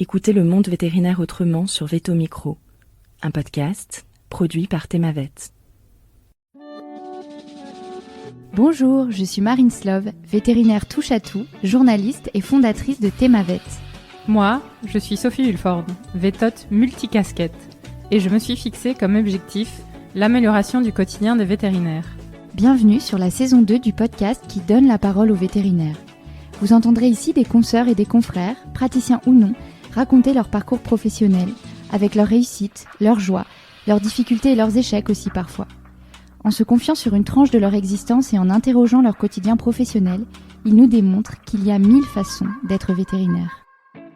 Écoutez le monde vétérinaire autrement sur Veto Micro, un podcast produit par Thémavet. Bonjour, je suis Marine Slove, vétérinaire touche-à-tout, journaliste et fondatrice de Thémavet. Moi, je suis Sophie Hulford, vétote multicasquette, et je me suis fixée comme objectif l'amélioration du quotidien des vétérinaires. Bienvenue sur la saison 2 du podcast qui donne la parole aux vétérinaires. Vous entendrez ici des consoeurs et des confrères, praticiens ou non, raconter leur parcours professionnel, avec leurs réussites, leurs joies, leurs difficultés et leurs échecs aussi parfois. En se confiant sur une tranche de leur existence et en interrogeant leur quotidien professionnel, ils nous démontrent qu'il y a 1000 façons d'être vétérinaire.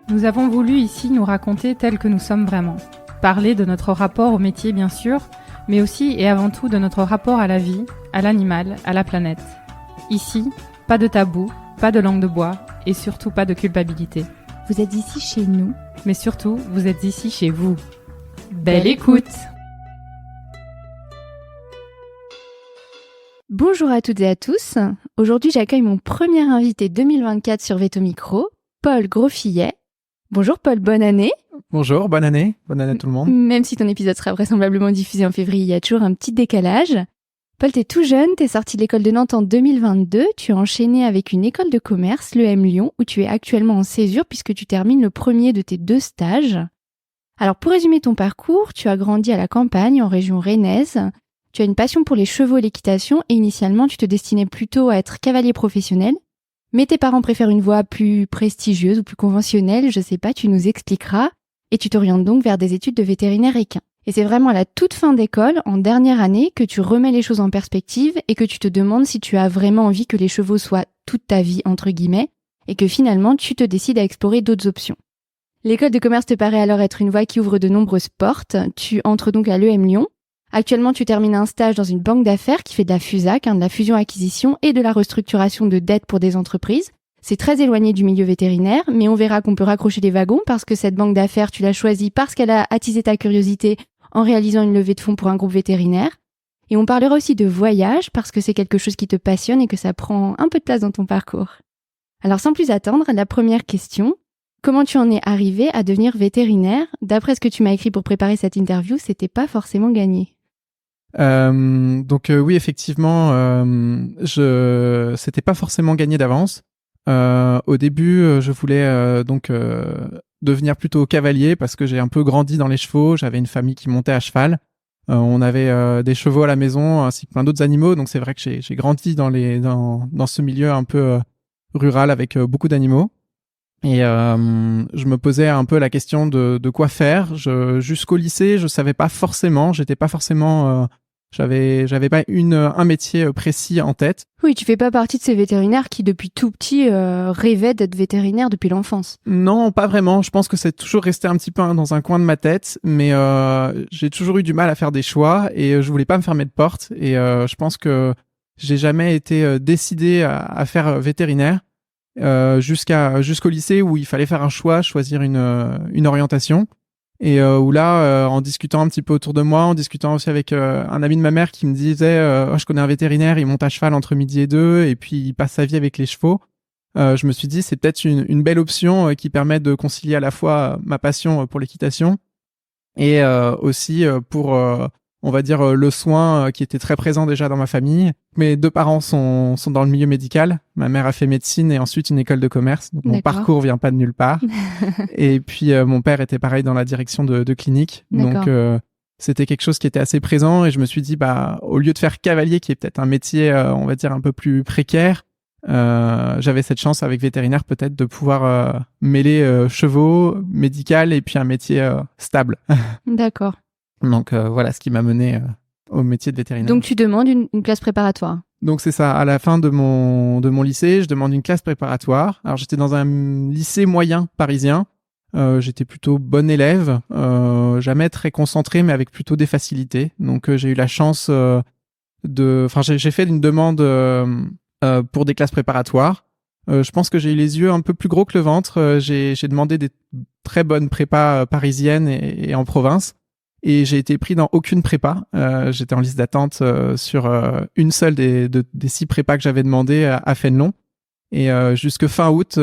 Nous avons voulu ici nous raconter tels que nous sommes vraiment. Parler de notre rapport au métier bien sûr, mais aussi et avant tout de notre rapport à la vie, à l'animal, à la planète. Ici, pas de tabou, pas de langue de bois et surtout pas de culpabilité. Vous êtes ici chez nous, mais surtout, vous êtes ici chez vous. Belle écoute! Bonjour à toutes et à tous. Aujourd'hui, j'accueille mon premier invité 2024 sur Veto Micro, Paul Grosfillet. Bonjour Paul, bonne année. Bonjour, bonne année à tout le monde. Même si ton épisode sera vraisemblablement diffusé en février, il y a toujours un petit décalage. Paul, t'es tout jeune, t'es sorti de l'école de Nantes en 2022, tu as enchaîné avec une école de commerce, l'EM Lyon, où tu es actuellement en césure puisque tu termines le premier de tes 2 stages. Alors pour résumer ton parcours, tu as grandi à la campagne, en région rennaise, tu as une passion pour les chevaux et l'équitation et initialement tu te destinais plutôt à être cavalier professionnel, mais tes parents préfèrent une voie plus prestigieuse ou plus conventionnelle, je sais pas, tu nous expliqueras, et tu t'orientes donc vers des études de vétérinaire équin. Et c'est vraiment à la toute fin d'école, en dernière année, que tu remets les choses en perspective et que tu te demandes si tu as vraiment envie que les chevaux soient toute ta vie, entre guillemets, et que finalement tu te décides à explorer d'autres options. L'école de commerce te paraît alors être une voie qui ouvre de nombreuses portes. Tu entres donc à l'EM Lyon. Actuellement, tu termines un stage dans une banque d'affaires qui fait de la FUSAC, de la fusion-acquisition et de la restructuration de dettes pour des entreprises. C'est très éloigné du milieu vétérinaire, mais on verra qu'on peut raccrocher les wagons parce que cette banque d'affaires, tu l'as choisie parce qu'elle a attisé ta curiosité en réalisant une levée de fonds pour un groupe vétérinaire. Et on parlera aussi de voyage parce que c'est quelque chose qui te passionne et que ça prend un peu de place dans ton parcours. Alors sans plus attendre, la première question, comment tu en es arrivé à devenir vétérinaire? D'après ce que tu m'as écrit pour préparer cette interview, c'était pas forcément gagné. Oui, effectivement, c'était pas forcément gagné d'avance. Au début, je voulais devenir plutôt cavalier parce que j'ai un peu grandi dans les chevaux. J'avais une famille qui montait à cheval. On avait des chevaux à la maison ainsi que plein d'autres animaux. Donc c'est vrai que j'ai grandi dans ce milieu un peu rural avec beaucoup d'animaux. Et je me posais un peu la question de quoi faire. Jusqu'au lycée, je savais pas forcément. J'étais pas forcément J'avais pas un métier précis en tête. Oui, tu fais pas partie de ces vétérinaires qui, depuis tout petit, rêvaient d'être vétérinaire depuis l'enfance. Non, pas vraiment. Je pense que c'est toujours resté un petit peu dans un coin de ma tête, mais j'ai toujours eu du mal à faire des choix et je voulais pas me fermer de porte. Et je pense que j'ai jamais été décidé à faire vétérinaire jusqu'au lycée où il fallait faire un choix, choisir une orientation. Et où là, en discutant un petit peu autour de moi, en discutant aussi avec un ami de ma mère qui me disait je connais un vétérinaire, il monte à cheval entre midi et 2 et puis il passe sa vie avec les chevaux. Je me suis dit c'est peut-être une belle option qui permet de concilier à la fois ma passion pour l'équitation et aussi pour on va dire le soin qui était très présent déjà dans ma famille. Mes 2 parents sont dans le milieu médical. Ma mère a fait médecine et ensuite une école de commerce. Donc mon parcours vient pas de nulle part. Et puis mon père était pareil dans la direction de clinique. Donc c'était quelque chose qui était assez présent et je me suis dit au lieu de faire cavalier qui est peut-être un métier on va dire un peu plus précaire, j'avais cette chance avec vétérinaire peut-être de pouvoir mêler chevaux, médical et puis un métier stable. D'accord. Donc voilà ce qui m'a mené au métier de vétérinaire. Donc tu demandes une classe préparatoire. Donc c'est ça, à la fin de mon lycée, je demande une classe préparatoire. Alors j'étais dans un lycée moyen parisien. J'étais plutôt bon élève, jamais très concentré, mais avec plutôt des facilités. Donc j'ai eu la chance j'ai fait une demande pour des classes préparatoires. Je pense que j'ai eu les yeux un peu plus gros que le ventre. J'ai demandé des très bonnes prépas parisiennes et en province. Et j'ai été pris dans aucune prépa. J'étais en liste d'attente sur une seule des 6 prépas que j'avais demandé à Fénelon. Et jusque fin août,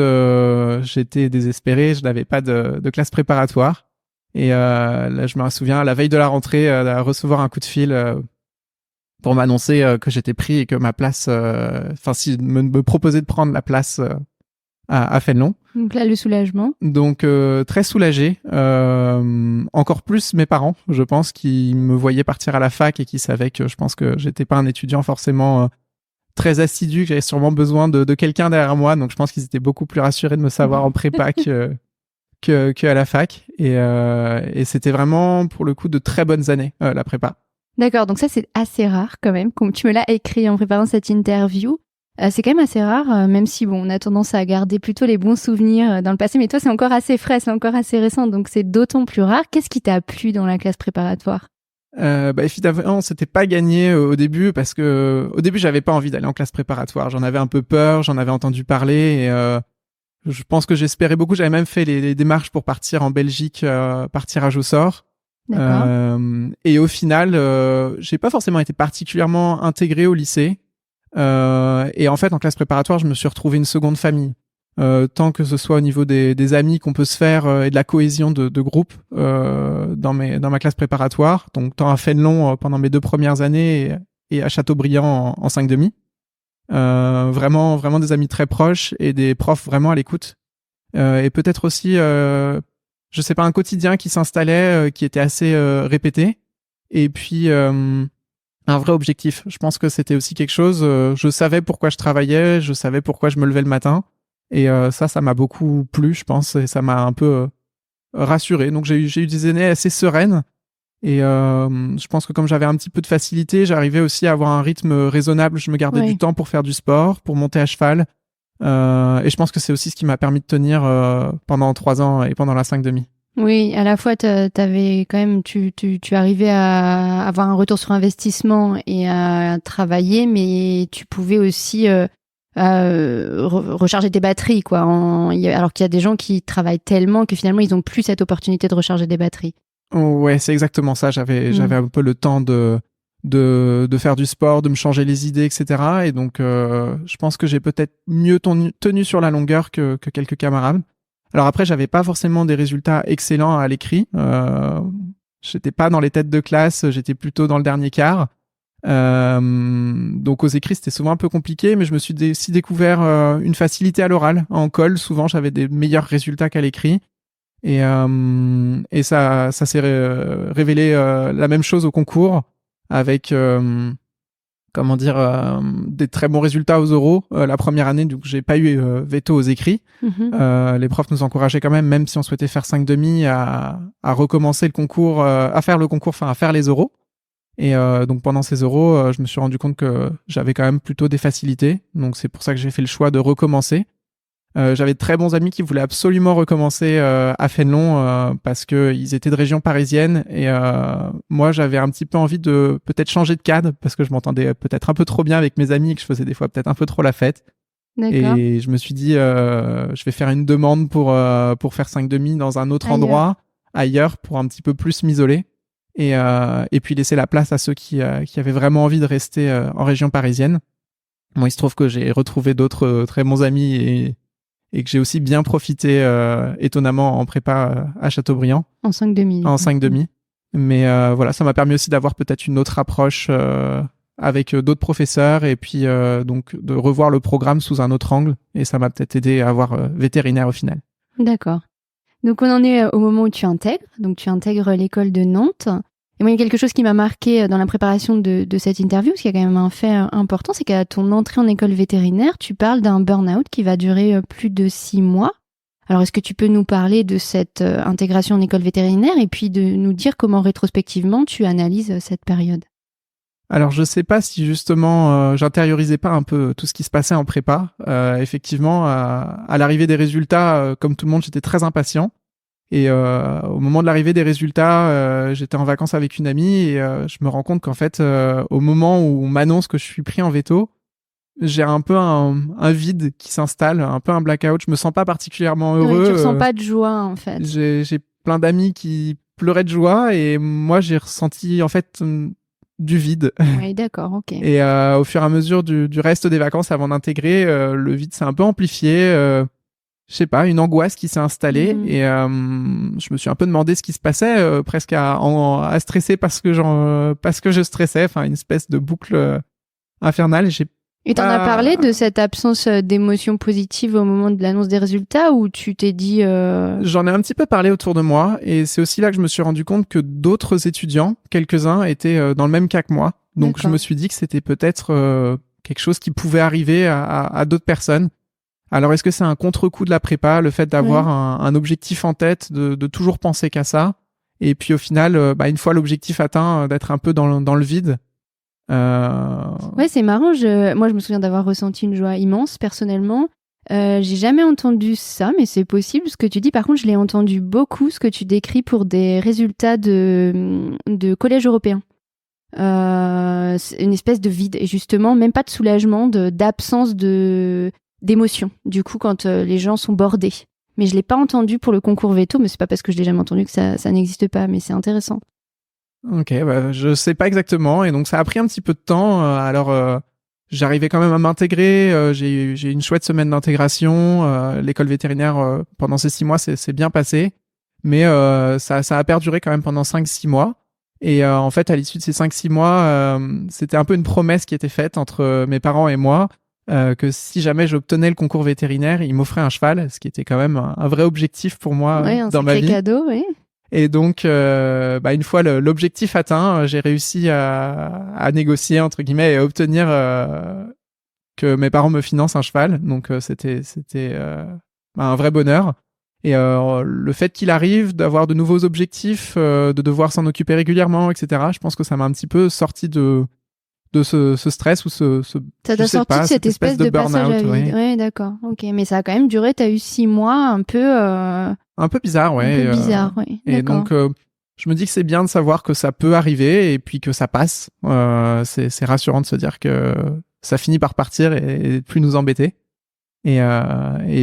j'étais désespéré, je n'avais pas de classe préparatoire. Et là, je me souviens, à la veille de la rentrée, de recevoir un coup de fil pour m'annoncer que j'étais pris et que ma place, me proposait de prendre la place à Fénelon. Donc là, le soulagement. Donc très soulagé. Encore plus mes parents, je pense, qui me voyaient partir à la fac et qui savaient que je pense que j'étais pas un étudiant forcément très assidu, que j'avais sûrement besoin de quelqu'un derrière moi. Donc je pense qu'ils étaient beaucoup plus rassurés de me savoir en prépa que à la fac. Et c'était vraiment pour le coup de très bonnes années la prépa. D'accord, donc ça c'est assez rare quand même. Comme tu me l'as écrit en préparant cette interview, c'est quand même assez rare, même si bon, on a tendance à garder plutôt les bons souvenirs dans le passé. Mais toi, c'est encore assez frais, c'est encore assez récent, donc c'est d'autant plus rare. Qu'est-ce qui t'a plu dans la classe préparatoire ? Évidemment, c'était pas gagné au début parce que au début, j'avais pas envie d'aller en classe préparatoire. J'en avais un peu peur, j'en avais entendu parler et je pense que j'espérais beaucoup. J'avais même fait les démarches pour partir en Belgique par tirage au sort. Et au final, j'ai pas forcément été particulièrement intégré au lycée. Et en fait, en classe préparatoire, je me suis retrouvé une seconde famille. Tant que ce soit au niveau des amis qu'on peut se faire et de la cohésion de groupe dans ma classe préparatoire. Donc, tant à Fénelon pendant mes 2 premières années et à Châteaubriand en 5,5. Vraiment des amis très proches et des profs vraiment à l'écoute. Et peut-être aussi, je sais pas, un quotidien qui s'installait, qui était assez répété. Et puis un vrai objectif. Je pense que c'était aussi quelque chose. Je savais pourquoi je travaillais, je savais pourquoi je me levais le matin. Et ça m'a beaucoup plu, je pense, et ça m'a un peu rassuré. Donc j'ai eu des années assez sereines. Et je pense que comme j'avais un petit peu de facilité, j'arrivais aussi à avoir un rythme raisonnable. Je me gardais du temps pour faire du sport, pour monter à cheval. Et je pense que c'est aussi ce qui m'a permis de tenir pendant 3 ans et pendant la 5,5. Oui, à la fois, t'avais quand même, tu arrivais à avoir un retour sur investissement et à travailler, mais tu pouvais aussi recharger tes batteries, quoi. Alors qu'il y a des gens qui travaillent tellement que finalement, ils ont plus cette opportunité de recharger des batteries. Ouais, c'est exactement ça. J'avais un peu le temps de faire du sport, de me changer les idées, etc. Et donc, je pense que j'ai peut-être mieux tenu sur la longueur que quelques camarades. Alors après, j'avais pas forcément des résultats excellents à l'écrit. J'étais pas dans les têtes de classe, j'étais plutôt dans le dernier quart. Donc aux écrits, c'était souvent un peu compliqué, mais je me suis aussi découvert une facilité à l'oral. En colle, souvent, j'avais des meilleurs résultats qu'à l'écrit. Et ça s'est révélé la même chose au concours avec des très bons résultats aux oraux la première année. Donc j'ai pas eu veto aux écrits. Les profs nous encourageaient quand même si on souhaitait faire 5,5 à recommencer le concours, à faire les oraux. Et donc pendant ces oraux, je me suis rendu compte que j'avais quand même plutôt des facilités. Donc c'est pour ça que j'ai fait le choix de recommencer. J'avais de très bons amis qui voulaient absolument recommencer à Fénelon parce que ils étaient de région parisienne et moi j'avais un petit peu envie de peut-être changer de cadre parce que je m'entendais peut-être un peu trop bien avec mes amis et que je faisais des fois peut-être un peu trop la fête. D'accord. Et je me suis dit je vais faire une demande pour faire 5,5 dans un autre endroit ailleurs pour un petit peu plus m'isoler et puis laisser la place à ceux qui avaient vraiment envie de rester en région parisienne. Bon, il se trouve que j'ai retrouvé d'autres très bons amis et que j'ai aussi bien profité étonnamment en prépa à Châteaubriand. En 5,5. En 5,5. Mais voilà, ça m'a permis aussi d'avoir peut-être une autre approche avec d'autres professeurs et puis donc de revoir le programme sous un autre angle. Et ça m'a peut-être aidé à avoir vétérinaire au final. D'accord. Donc on en est au moment où tu intègres. Donc tu intègres l'école de Nantes. Et moi, il y a quelque chose qui m'a marqué dans la préparation de cette interview, parce qu'il y a quand même un fait important, c'est qu'à ton entrée en école vétérinaire, tu parles d'un burn-out qui va durer plus de 6 mois. Alors, est-ce que tu peux nous parler de cette intégration en école vétérinaire et puis de nous dire comment rétrospectivement tu analyses cette période ? Alors, je sais pas si justement j'intériorisais pas un peu tout ce qui se passait en prépa. Effectivement, à l'arrivée des résultats, comme tout le monde, j'étais très impatient. Et au moment de l'arrivée des résultats, j'étais en vacances avec une amie et je me rends compte qu'en fait, au moment où on m'annonce que je suis pris en veto, j'ai un peu un vide qui s'installe, un peu un blackout. Je me sens pas particulièrement heureux. Oui, tu ressens pas de joie en fait. J'ai plein d'amis qui pleuraient de joie et moi j'ai ressenti en fait du vide. Oui, d'accord, ok. Et au fur et à mesure du reste des vacances avant d'intégrer, le vide s'est un peu amplifié. Je sais pas, une angoisse qui s'est installée et je me suis un peu demandé ce qui se passait, presque à stresser parce que je stressais, enfin une espèce de boucle infernale. Et t'en as parlé de cette absence d'émotions positives au moment de l'annonce des résultats ou tu t'es dit... J'en ai un petit peu parlé autour de moi et c'est aussi là que je me suis rendu compte que d'autres étudiants, quelques-uns, étaient dans le même cas que moi. Donc D'accord. je me suis dit que c'était peut-être quelque chose qui pouvait arriver à d'autres personnes. Alors est-ce que c'est un contre-coup de la prépa, le fait d'avoir un objectif en tête, de toujours penser qu'à ça, et puis au final, une fois l'objectif atteint, d'être un peu dans le vide. Ouais, c'est marrant. Moi, je me souviens d'avoir ressenti une joie immense personnellement. J'ai jamais entendu ça, mais c'est possible ce que tu dis. Par contre, je l'ai entendu beaucoup, ce que tu décris pour des résultats de collège européen. C'est une espèce de vide et justement, même pas de soulagement, d'absence d'émotion. Du coup, quand les gens sont bordés. Mais je l'ai pas entendu pour le concours veto, mais c'est pas parce que je l'ai jamais entendu que ça n'existe pas, mais c'est intéressant. Ok, je sais pas exactement, et donc ça a pris un petit peu de temps. Alors j'arrivais quand même à m'intégrer. J'ai eu une chouette semaine d'intégration. L'école vétérinaire pendant ces 6 mois, c'est bien passé, mais ça a perduré quand même pendant 5-6 mois. Et en fait, à l'issue de ces 5-6 mois, c'était un peu une promesse qui était faite entre mes parents et moi, que si jamais j'obtenais le concours vétérinaire, ils m'offraient un cheval, ce qui était quand même un vrai objectif pour moi dans ma vie. Un sacré cadeau, oui. Et donc, une fois l'objectif atteint, j'ai réussi à négocier, entre guillemets, et à obtenir que mes parents me financent un cheval. Donc, c'était un vrai bonheur. Et le fait qu'il arrive, d'avoir de nouveaux objectifs, de devoir s'en occuper régulièrement, etc., je pense que ça m'a un petit peu sorti de ce stress ou ça t'a sorti de cette espèce de passage à vide. Ouais, d'accord. Ok, mais ça a quand même duré. T'as eu 6 mois un peu bizarre, ouais. Un peu bizarre, ouais. Et donc, je me dis que c'est bien de savoir que ça peut arriver et puis que ça passe. C'est rassurant de se dire que ça finit par partir et plus nous embêter. Et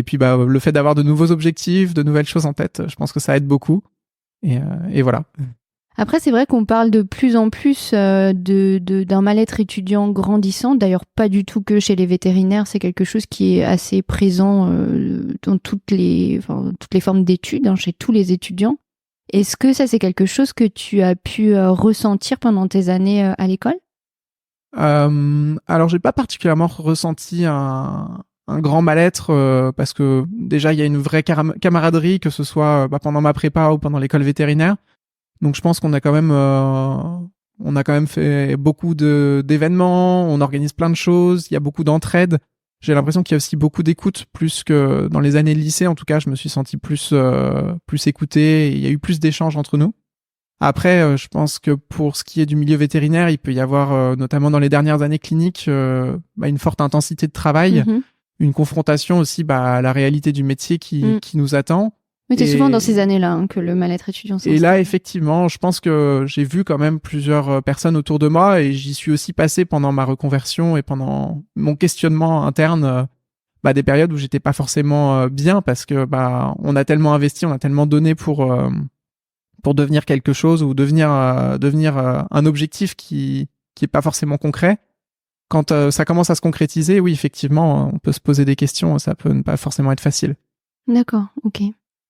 puis, le fait d'avoir de nouveaux objectifs, de nouvelles choses en tête, je pense que ça aide beaucoup. Et voilà. Après, c'est vrai qu'on parle de plus en plus d'un mal-être étudiant grandissant. D'ailleurs, pas du tout que chez les vétérinaires. C'est quelque chose qui est assez présent dans toutes les formes d'études, chez tous les étudiants. Est-ce que ça, c'est quelque chose que tu as pu ressentir pendant tes années à l'école ? Alors, j'ai pas particulièrement ressenti un grand mal-être parce que déjà, il y a une vraie camaraderie, que ce soit pendant ma prépa ou pendant l'école vétérinaire. Donc je pense qu'on a quand même fait beaucoup d'événements, on organise plein de choses, il y a beaucoup d'entraide. J'ai l'impression qu'il y a aussi beaucoup d'écoute, plus que dans les années de lycée. En tout cas, je me suis senti plus écouté, et il y a eu plus d'échanges entre nous. Après, je pense que pour ce qui est du milieu vétérinaire, il peut y avoir, notamment dans les dernières années cliniques, une forte intensité de travail, une confrontation aussi à la réalité du métier qui nous attend. Mais c'est souvent dans ces années-là que le mal-être étudiant s'installe. Et là, effectivement, je pense que j'ai vu quand même plusieurs personnes autour de moi et j'y suis aussi passé pendant ma reconversion et pendant mon questionnement interne, des périodes où j'étais pas forcément bien parce que on a tellement investi, on a tellement donné pour devenir quelque chose ou devenir un objectif qui est pas forcément concret. Quand ça commence à se concrétiser, oui, effectivement, on peut se poser des questions, ça peut ne pas forcément être facile. D'accord, ok.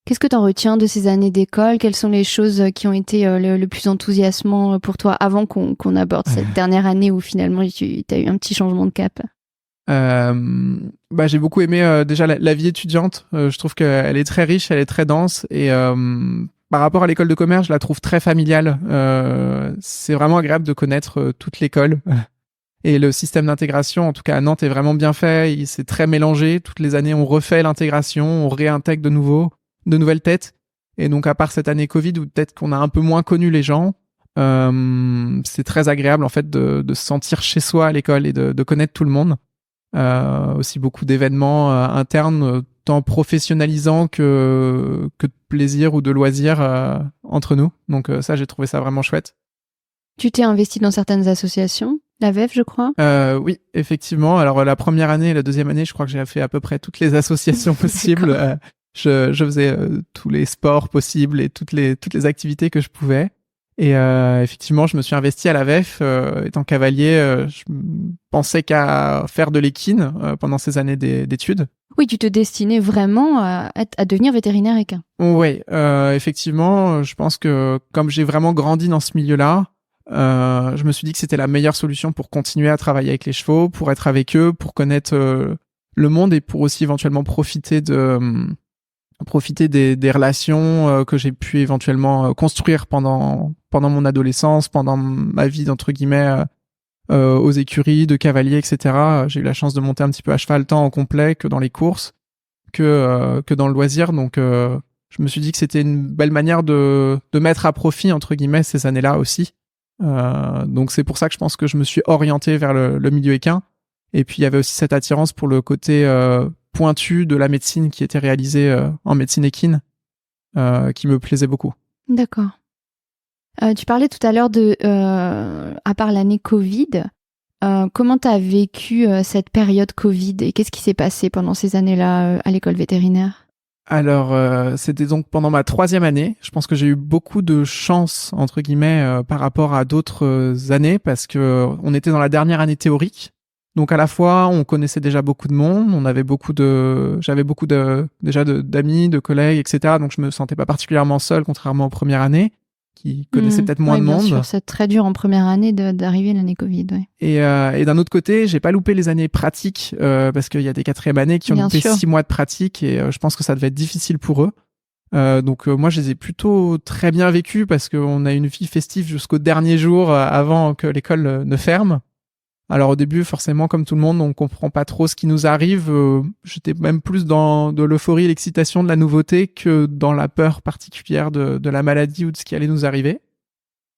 Qu'est-ce que tu en retiens de ces années d'école ? Quelles sont les choses qui ont été le plus enthousiasmant pour toi avant qu'on aborde cette dernière année où finalement tu as eu un petit changement de cap ? J'ai beaucoup aimé déjà la vie étudiante. Je trouve qu'elle est très riche, elle est très dense et par rapport à l'école de commerce, je la trouve très familiale. C'est vraiment agréable de connaître toute l'école. Et le système d'intégration, en tout cas à Nantes, est vraiment bien fait. C'est très mélangé. Toutes les années, on refait l'intégration, on réintègre de nouvelles têtes. Et donc, à part cette année Covid, où peut-être qu'on a un peu moins connu les gens, c'est très agréable en fait de se sentir chez soi à l'école et de connaître tout le monde. Aussi beaucoup d'événements internes, tant professionnalisants que de plaisir ou de loisirs entre nous. Donc ça, j'ai trouvé ça vraiment chouette. Tu t'es investi dans certaines associations ? La VEF, je crois. Oui, effectivement. Alors la première année et la deuxième année, je crois que j'ai fait à peu près toutes les associations possibles. Je faisais tous les sports possibles et toutes les activités que je pouvais. Et effectivement, je me suis investi à la VEF. Étant cavalier, je pensais qu'à faire de l'équine pendant ces années d'études. Oui, tu te destinais vraiment à devenir vétérinaire équin. Oui, effectivement, je pense que comme j'ai vraiment grandi dans ce milieu-là, je me suis dit que c'était la meilleure solution pour continuer à travailler avec les chevaux, pour être avec eux, pour connaître le monde et pour aussi éventuellement profiter des relations que j'ai pu éventuellement construire pendant mon adolescence, pendant ma vie d'entre guillemets aux écuries de cavaliers, etc. J'ai eu la chance de monter un petit peu à cheval tant en complet que dans les courses, que dans le loisir. Donc je me suis dit que c'était une belle manière de mettre à profit entre guillemets ces années-là aussi. Donc c'est pour ça que je pense que je me suis orienté vers le milieu équin. Et puis il y avait aussi cette attirance pour le côté pointu de la médecine qui était réalisée en médecine équine, qui me plaisait beaucoup. D'accord. Tu parlais tout à l'heure à part l'année Covid, comment tu as vécu cette période Covid et qu'est-ce qui s'est passé pendant ces années-là à l'école vétérinaire ? Alors, c'était donc pendant ma 3e année. Je pense que j'ai eu beaucoup de chance, entre guillemets, par rapport à d'autres années parce que on était dans la dernière année théorique. Donc à la fois, on connaissait déjà beaucoup de monde, j'avais beaucoup d'amis, de collègues, etc. Donc je me sentais pas particulièrement seul, contrairement aux premières années, qui connaissaient peut-être moins de monde. Bien sûr, c'est très dur en première année d'arriver l'année Covid. Ouais. Et d'un autre côté, j'ai pas loupé les années pratiques parce qu'il y a des 4e années qui ont loupé 6 mois de pratique et je pense que ça devait être difficile pour eux. Donc moi, je les ai plutôt très bien vécus parce qu'on a une vie festive jusqu'au dernier jour avant que l'école ne ferme. Alors au début, forcément, comme tout le monde, on comprend pas trop ce qui nous arrive. J'étais même plus dans de l'euphorie et l'excitation de la nouveauté que dans la peur particulière de la maladie ou de ce qui allait nous arriver.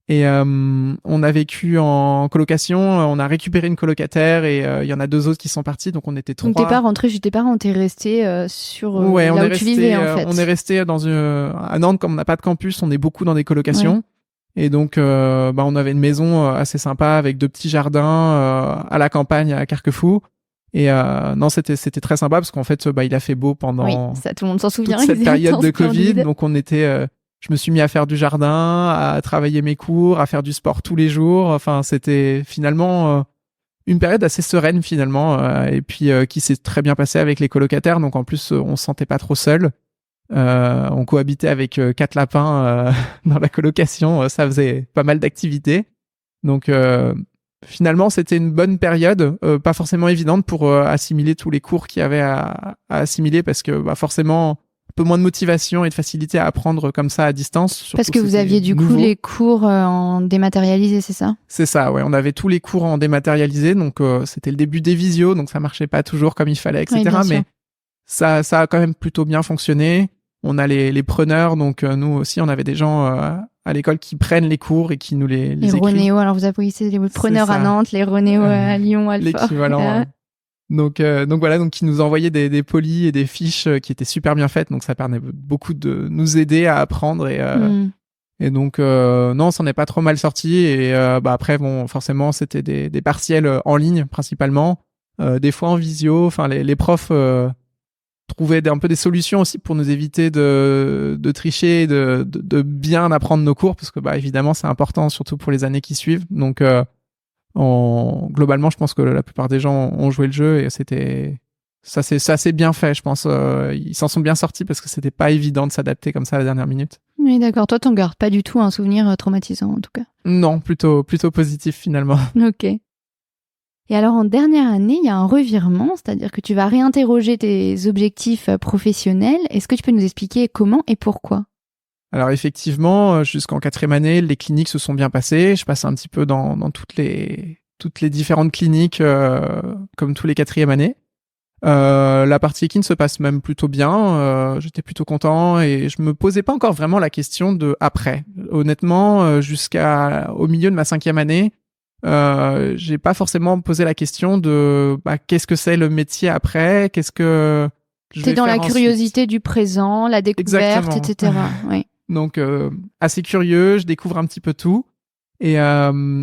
Et on a vécu en colocation, on a récupéré une colocataire et il y en a 2 autres qui sont partis, donc on était 3. Donc t'es pas rentré chez tes parents, t'es resté sur là où tu vivais en fait. On est resté à Nantes, comme on n'a pas de campus, on est beaucoup dans des colocations. Ouais. Et donc, on avait une maison assez sympa avec 2 petits jardins à la campagne à Carquefou. Et non, c'était très sympa parce qu'en fait, il a fait beau pendant ça, tout le monde s'en souvient, toute cette période de Covid. Donc, je me suis mis à faire du jardin, à travailler mes cours, à faire du sport tous les jours. Enfin, c'était finalement une période assez sereine finalement, et puis qui s'est très bien passée avec les colocataires. Donc, en plus, on se sentait pas trop seul. On cohabitait avec 4 lapins dans la colocation, ça faisait pas mal d'activités. Donc finalement, c'était une bonne période, pas forcément évidente pour assimiler tous les cours qu'il y avait à assimiler parce que forcément un peu moins de motivation et de facilité à apprendre comme ça à distance. Parce que vous aviez du coup les cours en dématérialisé, c'est ça ? C'est ça, ouais. On avait tous les cours en dématérialisé, donc c'était le début des visios, donc ça marchait pas toujours comme il fallait, etc. Oui, mais ça a quand même plutôt bien fonctionné. On a les preneurs, donc nous aussi, on avait des gens à l'école qui prennent les cours et qui nous les écrivent. Les Ronéo, alors vous applaudissez les preneurs à Nantes, les Ronéo à Lyon, Alfort. L'équivalent. Donc voilà, donc qui nous envoyaient des polis et des fiches qui étaient super bien faites, donc ça permet beaucoup de nous aider à apprendre et donc non, on s'en est pas trop mal sorti et après forcément c'était des partiels en ligne principalement, des fois en visio, enfin les profs trouver un peu des solutions aussi pour nous éviter de tricher et de bien apprendre nos cours parce que évidemment c'est important surtout pour les années qui suivent. Donc globalement je pense que la plupart des gens ont joué le jeu et ça s'est bien fait, je pense. Ils s'en sont bien sortis parce que c'était pas évident de s'adapter comme ça à la dernière minute. Oui, d'accord. Toi, t'en gardes pas du tout un souvenir traumatisant en tout cas. Non, plutôt positif finalement. Ok. Et alors, en dernière année, il y a un revirement, c'est-à-dire que tu vas réinterroger tes objectifs professionnels. Est-ce que tu peux nous expliquer comment et pourquoi ? Alors effectivement, jusqu'en 4e année, les cliniques se sont bien passées. Je passe un petit peu dans toutes les différentes cliniques comme tous les 4e années. La partie équine se passe même plutôt bien. J'étais plutôt content et je me posais pas encore vraiment la question de après. Honnêtement, jusqu'au milieu de ma 5e année, j'ai pas forcément posé la question de qu'est-ce que c'est le métier après, qu'est-ce que je vais faire ensuite. T'es dans la curiosité du présent, la découverte, exactement. etc. Oui. Donc assez curieux, je découvre un petit peu tout et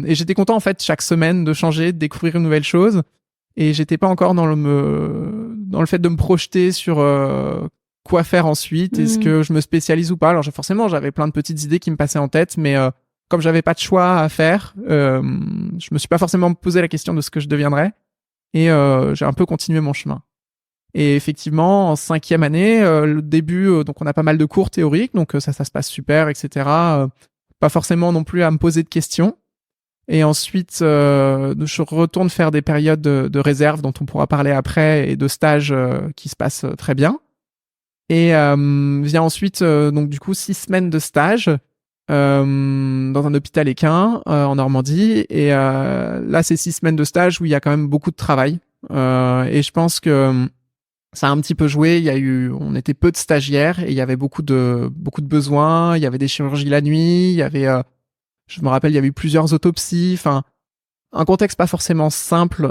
j'étais content en fait chaque semaine de changer, de découvrir une nouvelle chose et j'étais pas encore dans le fait de me projeter sur quoi faire ensuite, est-ce que je me spécialise ou pas. Alors forcément j'avais plein de petites idées qui me passaient en tête mais comme j'avais pas de choix à faire, je me suis pas forcément posé la question de ce que je deviendrais, et j'ai un peu continué mon chemin. Et effectivement, en 5e année, le début, donc on a pas mal de cours théoriques, donc ça se passe super, etc. Pas forcément non plus à me poser de questions. Et ensuite, je retourne faire des périodes de réserve dont on pourra parler après et de stages qui se passent très bien. Et vient ensuite, donc du coup, 6 semaines de stage dans un hôpital équin en Normandie. Et là, c'est 6 semaines de stage où il y a quand même beaucoup de travail. Et je pense que ça a un petit peu joué. On était peu de stagiaires et il y avait beaucoup de besoins. Il y avait des chirurgies la nuit. Il y avait, je me rappelle, il y avait eu plusieurs autopsies. Enfin, un contexte pas forcément simple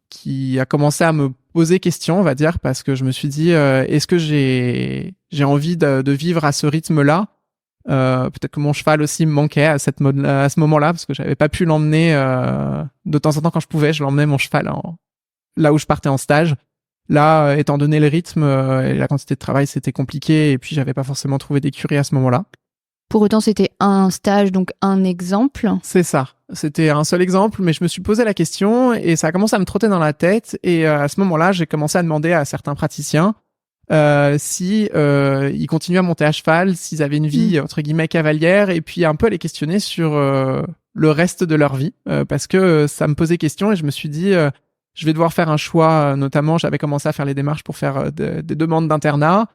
qui a commencé à me poser question, on va dire, parce que je me suis dit, est-ce que j'ai envie de vivre à ce rythme-là? Peut-être que mon cheval aussi me manquait à ce moment-là, parce que j'avais pas pu l'emmener de temps en temps quand je pouvais. Je l'emmenais mon cheval là où je partais en stage. Là, étant donné le rythme et la quantité de travail, c'était compliqué, et puis j'avais pas forcément trouvé d'écurie à ce moment-là. Pour autant, c'était un stage, donc un exemple. C'est ça. C'était un seul exemple, mais je me suis posé la question et ça a commencé à me trotter dans la tête. Et à ce moment-là, j'ai commencé à demander à certains praticiens si ils continuaient à monter à cheval, s'ils avaient une vie entre guillemets cavalière, et puis un peu les questionner sur le reste de leur vie, parce que ça me posait question et je me suis dit je vais devoir faire un choix. Notamment, j'avais commencé à faire les démarches pour faire des demandes d'internat.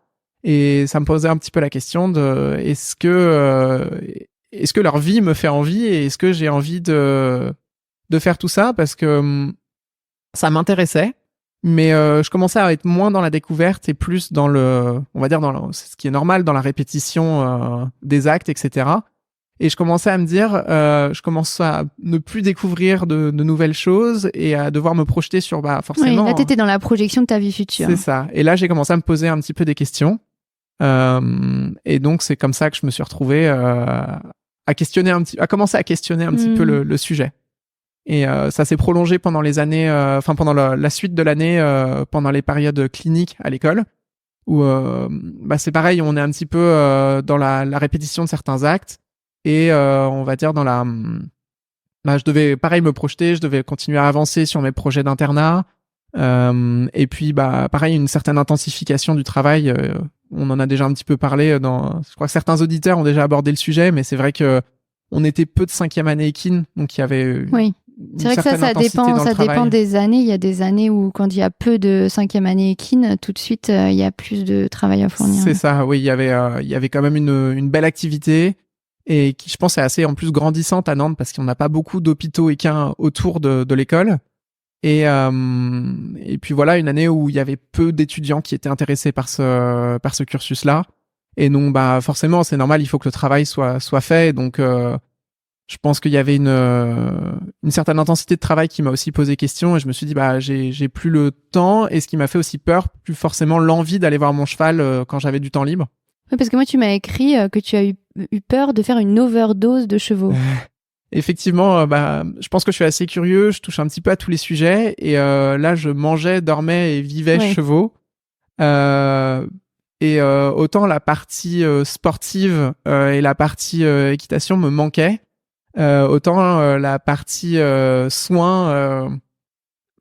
Et ça me posait un petit peu la question de est-ce que leur vie me fait envie, et est-ce que j'ai envie de faire tout ça, parce que ça m'intéressait, mais je commençais à être moins dans la découverte et plus dans on va dire ce qui est normal, dans la répétition des actes, etc. Et je commençais à me dire, je commence à ne plus découvrir de nouvelles choses et à devoir me projeter sur, forcément. Oui, là, t'étais dans la projection de ta vie future. C'est ça. Et là, j'ai commencé à me poser un petit peu des questions. Et donc, c'est comme ça que je me suis retrouvé à commencer à questionner un petit peu le sujet. Et ça s'est prolongé pendant les années, pendant la suite de l'année, pendant les périodes cliniques à l'école, où c'est pareil, on est un petit peu dans la répétition de certains actes. Et on va dire je devais pareil me projeter, je devais continuer à avancer sur mes projets d'internat, et puis pareil, une certaine intensification du travail. On en a déjà un petit peu parlé je crois que certains auditeurs ont déjà abordé le sujet, mais c'est vrai que on était peu de 5e année équine, donc il y avait c'est vrai que ça dépend des années. Il y a des années où quand il y a peu de 5e année équine, tout de suite il y a plus de travail à fournir. C'est ça, oui, il y avait quand même une belle activité, et qui, je pense, est assez en plus grandissante à Nantes, parce qu'on n'a pas beaucoup d'hôpitaux équins autour de l'école. Et puis voilà, une année où il y avait peu d'étudiants qui étaient intéressés par ce cursus-là. Et donc, forcément, c'est normal, il faut que le travail soit fait. Donc, je pense qu'il y avait une certaine intensité de travail qui m'a aussi posé question. Et je me suis dit, j'ai plus le temps. Et ce qui m'a fait aussi peur, plus forcément l'envie d'aller voir mon cheval quand j'avais du temps libre. Oui, parce que moi, tu m'as écrit que tu as eu peur de faire une overdose de chevaux. Effectivement, je pense que je suis assez curieux, je touche un petit peu à tous les sujets, et là, je mangeais, dormais et vivais chevaux. Et autant la partie sportive et la partie équitation me manquaient, autant la partie soins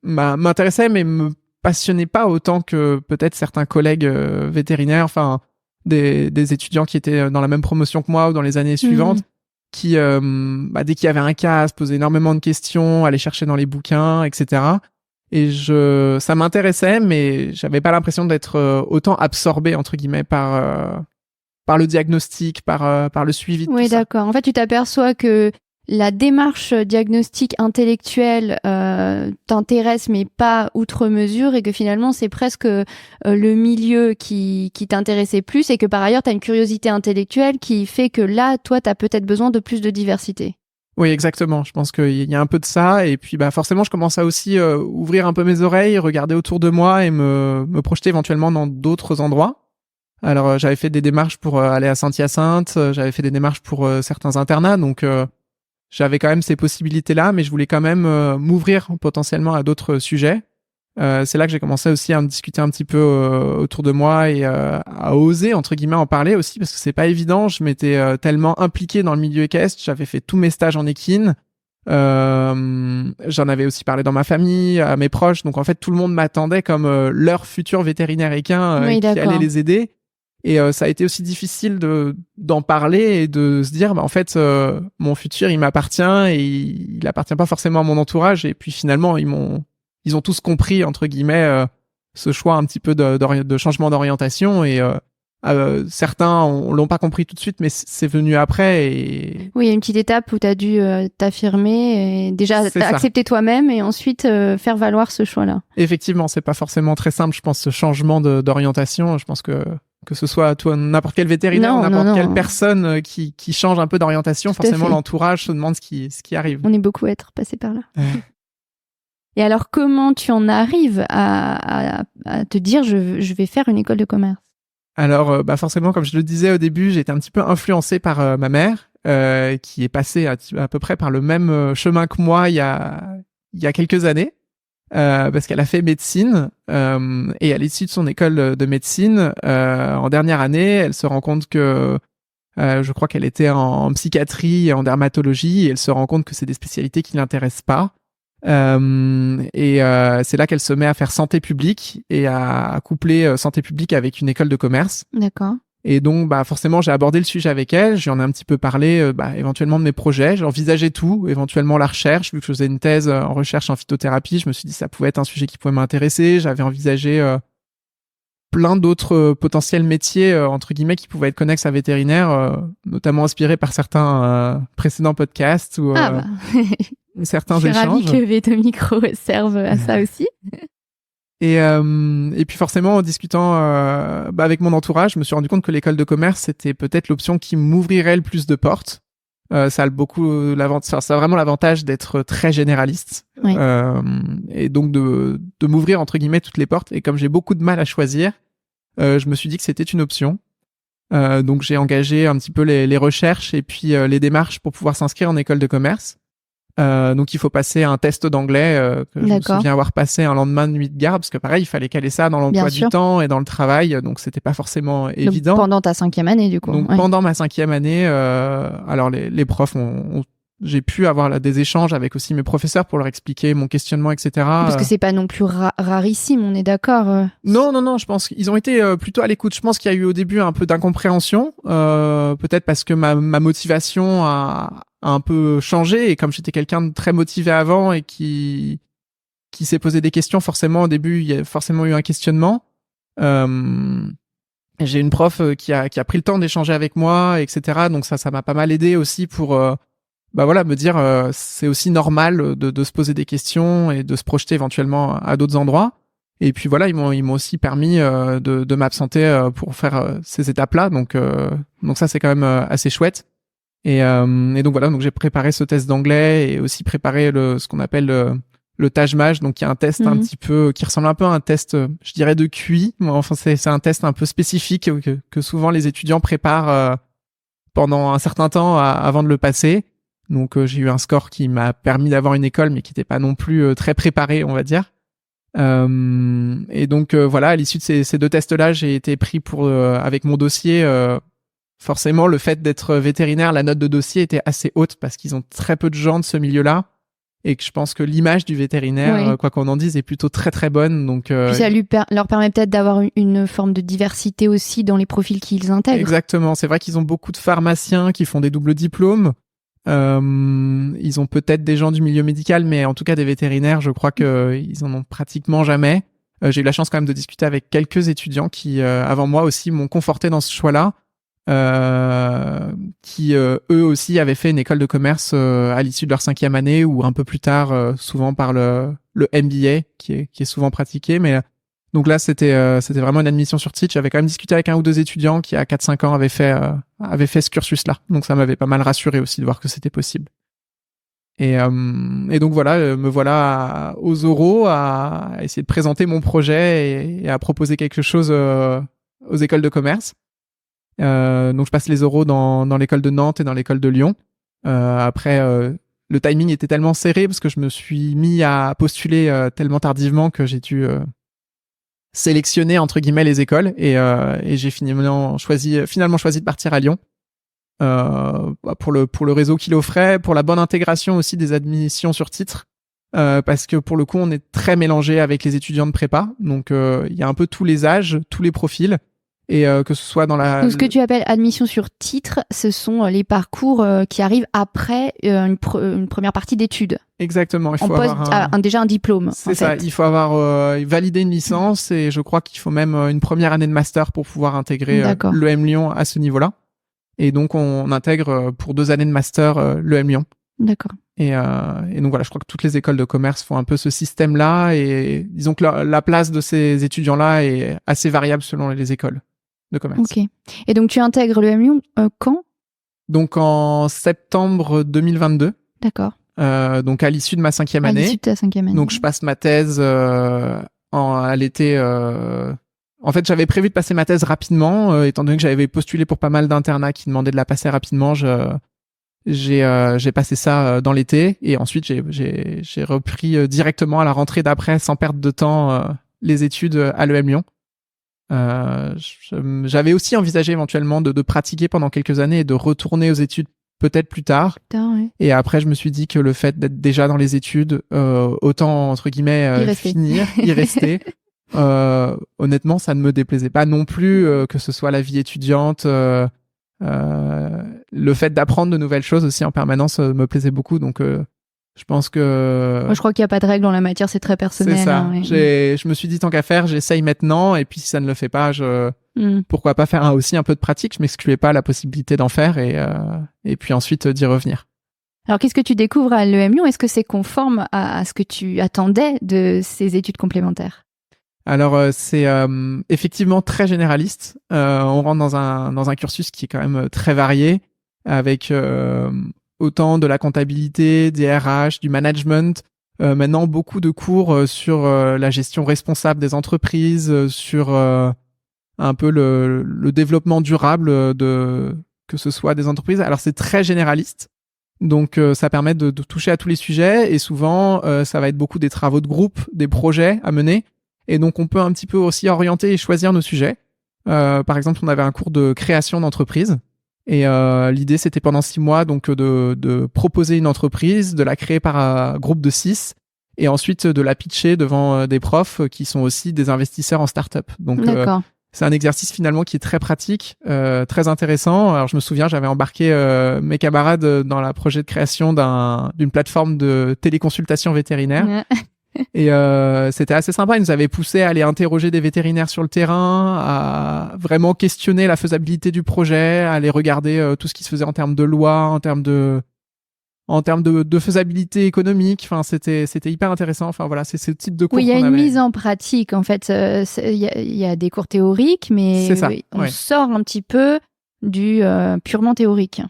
m'intéressait, mais me passionnait pas autant que peut-être certains collègues vétérinaires, enfin des étudiants qui étaient dans la même promotion que moi ou dans les années suivantes, qui dès qu'il y avait un cas, se posaient énormément de questions, allaient chercher dans les bouquins, etc. Et ça m'intéressait, mais j'avais pas l'impression d'être autant absorbé, entre guillemets, par le diagnostic, par le suivi de tout ça. Oui, d'accord. En fait, tu t'aperçois que la démarche diagnostique intellectuelle t'intéresse, mais pas outre mesure, et que finalement, c'est presque le milieu qui t'intéressait plus, et que par ailleurs, tu as une curiosité intellectuelle qui fait que là, toi, tu as peut-être besoin de plus de diversité. Oui, exactement. Je pense qu'il y a un peu de ça. Et puis, forcément, je commence à aussi ouvrir un peu mes oreilles, regarder autour de moi et me projeter éventuellement dans d'autres endroits. Alors, j'avais fait des démarches pour aller à Saint-Hyacinthe, j'avais fait des démarches pour certains internats, donc j'avais quand même ces possibilités-là, mais je voulais quand même m'ouvrir potentiellement à d'autres sujets. C'est là que j'ai commencé aussi à en discuter un petit peu autour de moi et à oser entre guillemets en parler aussi parce que c'est pas évident. Je m'étais tellement impliqué dans le milieu équestre, j'avais fait tous mes stages en équine. J'en avais aussi parlé dans ma famille, à mes proches. Donc en fait, tout le monde m'attendait comme leur futur vétérinaire équin Oui, qui d'accord. allait les aider. Et ça a été aussi difficile d'en parler et de se dire, en fait, mon futur, il m'appartient et il appartient pas forcément à mon entourage. Et puis finalement, ils ont tous compris entre guillemets ce choix un petit peu de changement d'orientation et certains l'ont pas compris tout de suite, mais c'est venu après. Et Oui, il y a une petite étape où tu as dû t'affirmer et déjà C'est ça. accepter toi-même et ensuite faire valoir ce choix-là. Effectivement, c'est pas forcément très simple, je pense, ce changement d'orientation. Je pense que ce soit toi, n'importe quel vétérinaire, Non, ou n'importe non, quelle non. personne qui change un peu d'orientation, Tout à forcément fait. l'entourage se demande ce qui arrive. On est beaucoup à être passé par là. Ouais. Et alors, comment tu en arrives à te dire je vais faire une école de commerce? Alors, forcément, comme je le disais au début, j'ai été un petit peu influencé par ma mère, qui est passée à peu près par le même chemin que moi il y a quelques années, parce qu'elle a fait médecine et à l'issue de son école de médecine, en dernière année, elle se rend compte que je crois qu'elle était en psychiatrie et en dermatologie, et elle se rend compte que c'est des spécialités qui l'intéressent pas. C'est là qu'elle se met à faire santé publique et à coupler santé publique avec une école de commerce. D'accord. Et donc, forcément, j'ai abordé le sujet avec elle. J'en ai un petit peu parlé, éventuellement de mes projets. J'envisageais tout, éventuellement la recherche. Vu que je faisais une thèse en recherche en phytothérapie, je me suis dit que ça pouvait être un sujet qui pouvait m'intéresser. J'avais envisagé plein d'autres potentiels métiers, entre guillemets, qui pouvaient être connexes à vétérinaire, notamment inspirés par certains précédents podcasts ou certains je suis ravie échanges. que Veto Micro serve à ça aussi. Et puis forcément, en discutant avec mon entourage, je me suis rendu compte que l'école de commerce, c'était peut-être l'option qui m'ouvrirait le plus de portes. Ça a vraiment l'avantage d'être très généraliste. Oui. Et donc de m'ouvrir entre guillemets toutes les portes. Et comme j'ai beaucoup de mal à choisir, je me suis dit que c'était une option. Donc j'ai engagé un petit peu les recherches et puis les démarches pour pouvoir s'inscrire en école de commerce. Donc il faut passer un test d'anglais que je me D'accord. souviens avoir passé un lendemain de nuit de garde parce que pareil il fallait caler ça dans l'emploi Bien du sûr. temps et dans le travail, donc c'était pas forcément évident. Donc, pendant ta 5e année, du coup. Donc Ouais. pendant ma 5e année, alors les profs j'ai pu avoir des échanges avec aussi mes professeurs pour leur expliquer mon questionnement, etc. Parce que c'est pas non plus rarissime, on est d'accord. Non, je pense qu'ils ont été plutôt à l'écoute. Je pense qu'il y a eu au début un peu d'incompréhension, peut-être parce que ma motivation a un peu changé, et comme j'étais quelqu'un de très motivé avant et qui s'est posé des questions, forcément au début il y a forcément eu un questionnement. J'ai une prof qui a pris le temps d'échanger avec moi, etc. Donc ça m'a pas mal aidé aussi pour me dire c'est aussi normal de se poser des questions et de se projeter éventuellement à d'autres endroits. Et puis voilà, ils m'ont aussi permis de m'absenter pour faire ces étapes-là. Donc ça c'est quand même assez chouette. Et donc voilà, donc j'ai préparé ce test d'anglais et aussi préparé ce qu'on appelle le TAJMAJ, donc qui est un test un petit peu qui ressemble un peu à un test, je dirais, de QI. Enfin c'est un test un peu spécifique que souvent les étudiants préparent pendant un certain temps avant de le passer. Donc j'ai eu un score qui m'a permis d'avoir une école, mais qui n'était pas non plus très préparé, on va dire. Et donc voilà, à l'issue de ces deux tests-là, j'ai été pris avec mon dossier. Forcément, le fait d'être vétérinaire, la note de dossier était assez haute parce qu'ils ont très peu de gens de ce milieu-là, et que je pense que l'image du vétérinaire, Oui. quoi qu'on en dise, est plutôt très très bonne. Donc Puis ça leur permet peut-être d'avoir une forme de diversité aussi dans les profils qu'ils intègrent. exactement, c'est vrai qu'ils ont beaucoup de pharmaciens qui font des doubles diplômes. Ils ont peut-être des gens du milieu médical, mais en tout cas des vétérinaires, je crois qu'ils en ont pratiquement jamais. J'ai eu la chance quand même de discuter avec quelques étudiants qui, avant moi aussi, m'ont conforté dans ce choix-là. Qui eux aussi avaient fait une école de commerce à l'issue de leur 5e année, ou un peu plus tard, souvent par le MBA qui est souvent pratiqué. Mais donc là c'était vraiment une admission sur titre. J'avais quand même discuté avec un ou deux étudiants qui à 4-5 ans avaient fait ce cursus-là. Donc ça m'avait pas mal rassuré aussi de voir que c'était possible. Et donc voilà, me voilà aux oraux à essayer de présenter mon projet et à proposer quelque chose aux écoles de commerce. Donc je passe les oraux dans l'école de Nantes et dans l'école de Lyon. Après le timing était tellement serré parce que je me suis mis à postuler tellement tardivement que j'ai dû sélectionner entre guillemets les écoles et j'ai finalement choisi de partir à Lyon pour le réseau qu'il offrait, pour la bonne intégration aussi des admissions sur titre. Parce que pour le coup, on est très mélangé avec les étudiants de prépa. Donc, il y a un peu tous les âges, tous les profils. Et que ce soit dans la... Donc, ce que tu appelles admission sur titre, ce sont les parcours qui arrivent après une première partie d'études. Exactement. Il faut déjà un diplôme. C'est ça. Il faut avoir validé une licence et je crois qu'il faut même une première année de master pour pouvoir intégrer l'EM Lyon à ce niveau-là. Et donc, on intègre pour 2 années de master l'EM Lyon. D'accord. Et donc voilà, je crois que toutes les écoles de commerce font un peu ce système-là et disons que la place de ces étudiants-là est assez variable selon les écoles de commerce. Ok. Et donc tu intègres l'EM Lyon quand ? Donc en septembre 2022. D'accord. Donc à l'issue de ma 5e année. À l'issue de ta 5e année. Donc je passe ma thèse à l'été. En fait, j'avais prévu de passer ma thèse rapidement, étant donné que j'avais postulé pour pas mal d'internats qui demandaient de la passer rapidement. J'ai passé ça dans l'été et ensuite j'ai repris directement à la rentrée d'après sans perdre de temps les études à l'EM Lyon. J'avais aussi envisagé éventuellement de pratiquer pendant quelques années et de retourner aux études peut-être plus tard. Ouais. Et après, je me suis dit que le fait d'être déjà dans les études, autant entre guillemets y rester. Honnêtement, ça ne me déplaisait pas non plus que ce soit la vie étudiante. Le fait d'apprendre de nouvelles choses aussi en permanence me plaisait beaucoup, donc je pense que... Moi, je crois qu'il n'y a pas de règle en la matière, c'est très personnel. C'est ça. Hein, ouais. Je me suis dit, tant qu'à faire, j'essaye maintenant, et puis si ça ne le fait pas, pourquoi pas faire aussi un peu de pratique. Je m'excluais pas la possibilité d'en faire, et puis ensuite d'y revenir. Alors, qu'est-ce que tu découvres à l'EM Lyon ? Est-ce que c'est conforme à ce que tu attendais de ces études complémentaires ? Alors c'est effectivement très généraliste. On rentre dans un cursus qui est quand même très varié, avec autant de la comptabilité, des RH, du management. Maintenant beaucoup de cours sur la gestion responsable des entreprises, sur un peu le développement durable que ce soit des entreprises. Alors c'est très généraliste. Donc ça permet de toucher à tous les sujets et souvent ça va être beaucoup des travaux de groupe, des projets à mener. Et donc, on peut un petit peu aussi orienter et choisir nos sujets. Par exemple, on avait un cours de création d'entreprise. Et l'idée, c'était pendant 6 mois donc de proposer une entreprise, de la créer par un groupe de 6 et ensuite de la pitcher devant des profs qui sont aussi des investisseurs en start-up. Donc, c'est un exercice finalement qui est très pratique, très intéressant. Alors, je me souviens, j'avais embarqué mes camarades dans le projet de création d'une plateforme de téléconsultation vétérinaire. Ouais. Et c'était assez sympa. Ils nous avaient poussé à aller interroger des vétérinaires sur le terrain, à vraiment questionner la faisabilité du projet, à aller regarder tout ce qui se faisait en termes de loi, en termes de faisabilité économique. Enfin, c'était hyper intéressant. Enfin voilà, c'est ce type de cours. Oui, il y a une mise en pratique. En fait, il y a des cours théoriques, mais on sort un petit peu du purement théorique.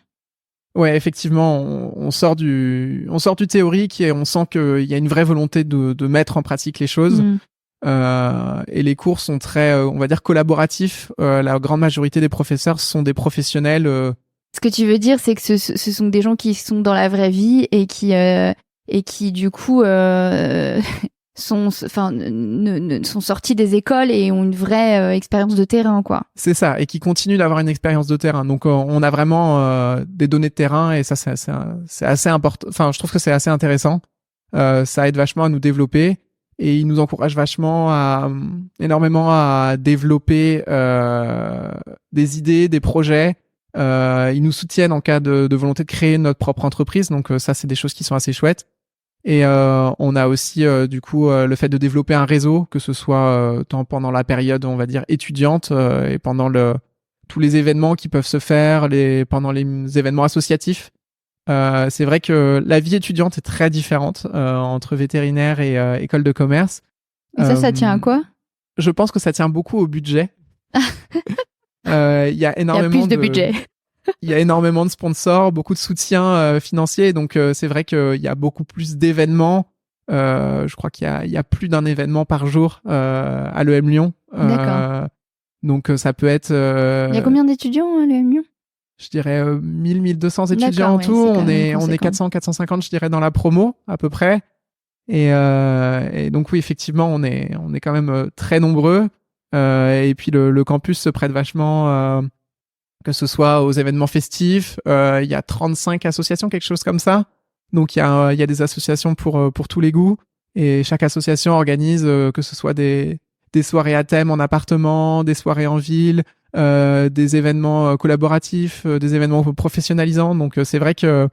Ouais, effectivement, on sort du théorique et on sent qu'il y a une vraie volonté de mettre en pratique les choses. Et les cours sont très, on va dire, collaboratifs. La grande majorité des professeurs sont des professionnels. Ce que tu veux dire, c'est que ce sont des gens qui sont dans la vraie vie et qui du coup sont sortis des écoles et ont une vraie expérience de terrain, quoi. C'est ça, et qui continuent d'avoir une expérience de terrain. Donc on a vraiment des données de terrain et ça c'est assez important. Enfin, je trouve que c'est assez intéressant. Ça aide vachement à nous développer et ils nous encouragent vachement énormément à développer des idées, des projets. Ils nous soutiennent en cas de volonté de créer notre propre entreprise. Donc ça, c'est des choses qui sont assez chouettes. Et on a aussi du coup le fait de développer un réseau, que ce soit tant pendant la période, on va dire, étudiante et pendant tous les événements qui peuvent se faire, pendant les événements associatifs. C'est vrai que la vie étudiante est très différente entre vétérinaire et école de commerce. Et ça tient à quoi ? Je pense que ça tient beaucoup au budget. Il y a énormément plus de budget. Il y a énormément de sponsors, beaucoup de soutien financier, donc c'est vrai qu'il y a beaucoup plus d'événements. Je crois qu'il y a plus d'un événement par jour à l'EM Lyon. D'accord. Donc ça peut être... Il y a combien d'étudiants à l'EM Lyon ? je dirais 1000-1200 étudiants en D'accord, tout. ouais, c'est quand On même est conséquent. 400-450, je dirais, dans la promo à peu près. Et donc oui, effectivement, on est quand même très nombreux. Et puis le campus se prête vachement, que ce soit aux événements festifs. Il y a 35 associations, quelque chose comme ça. Donc il y a des associations pour tous les goûts. Et chaque association organise que ce soit des soirées à thème en appartement, des soirées en ville, des événements collaboratifs, des événements professionnalisants. Donc c'est vrai que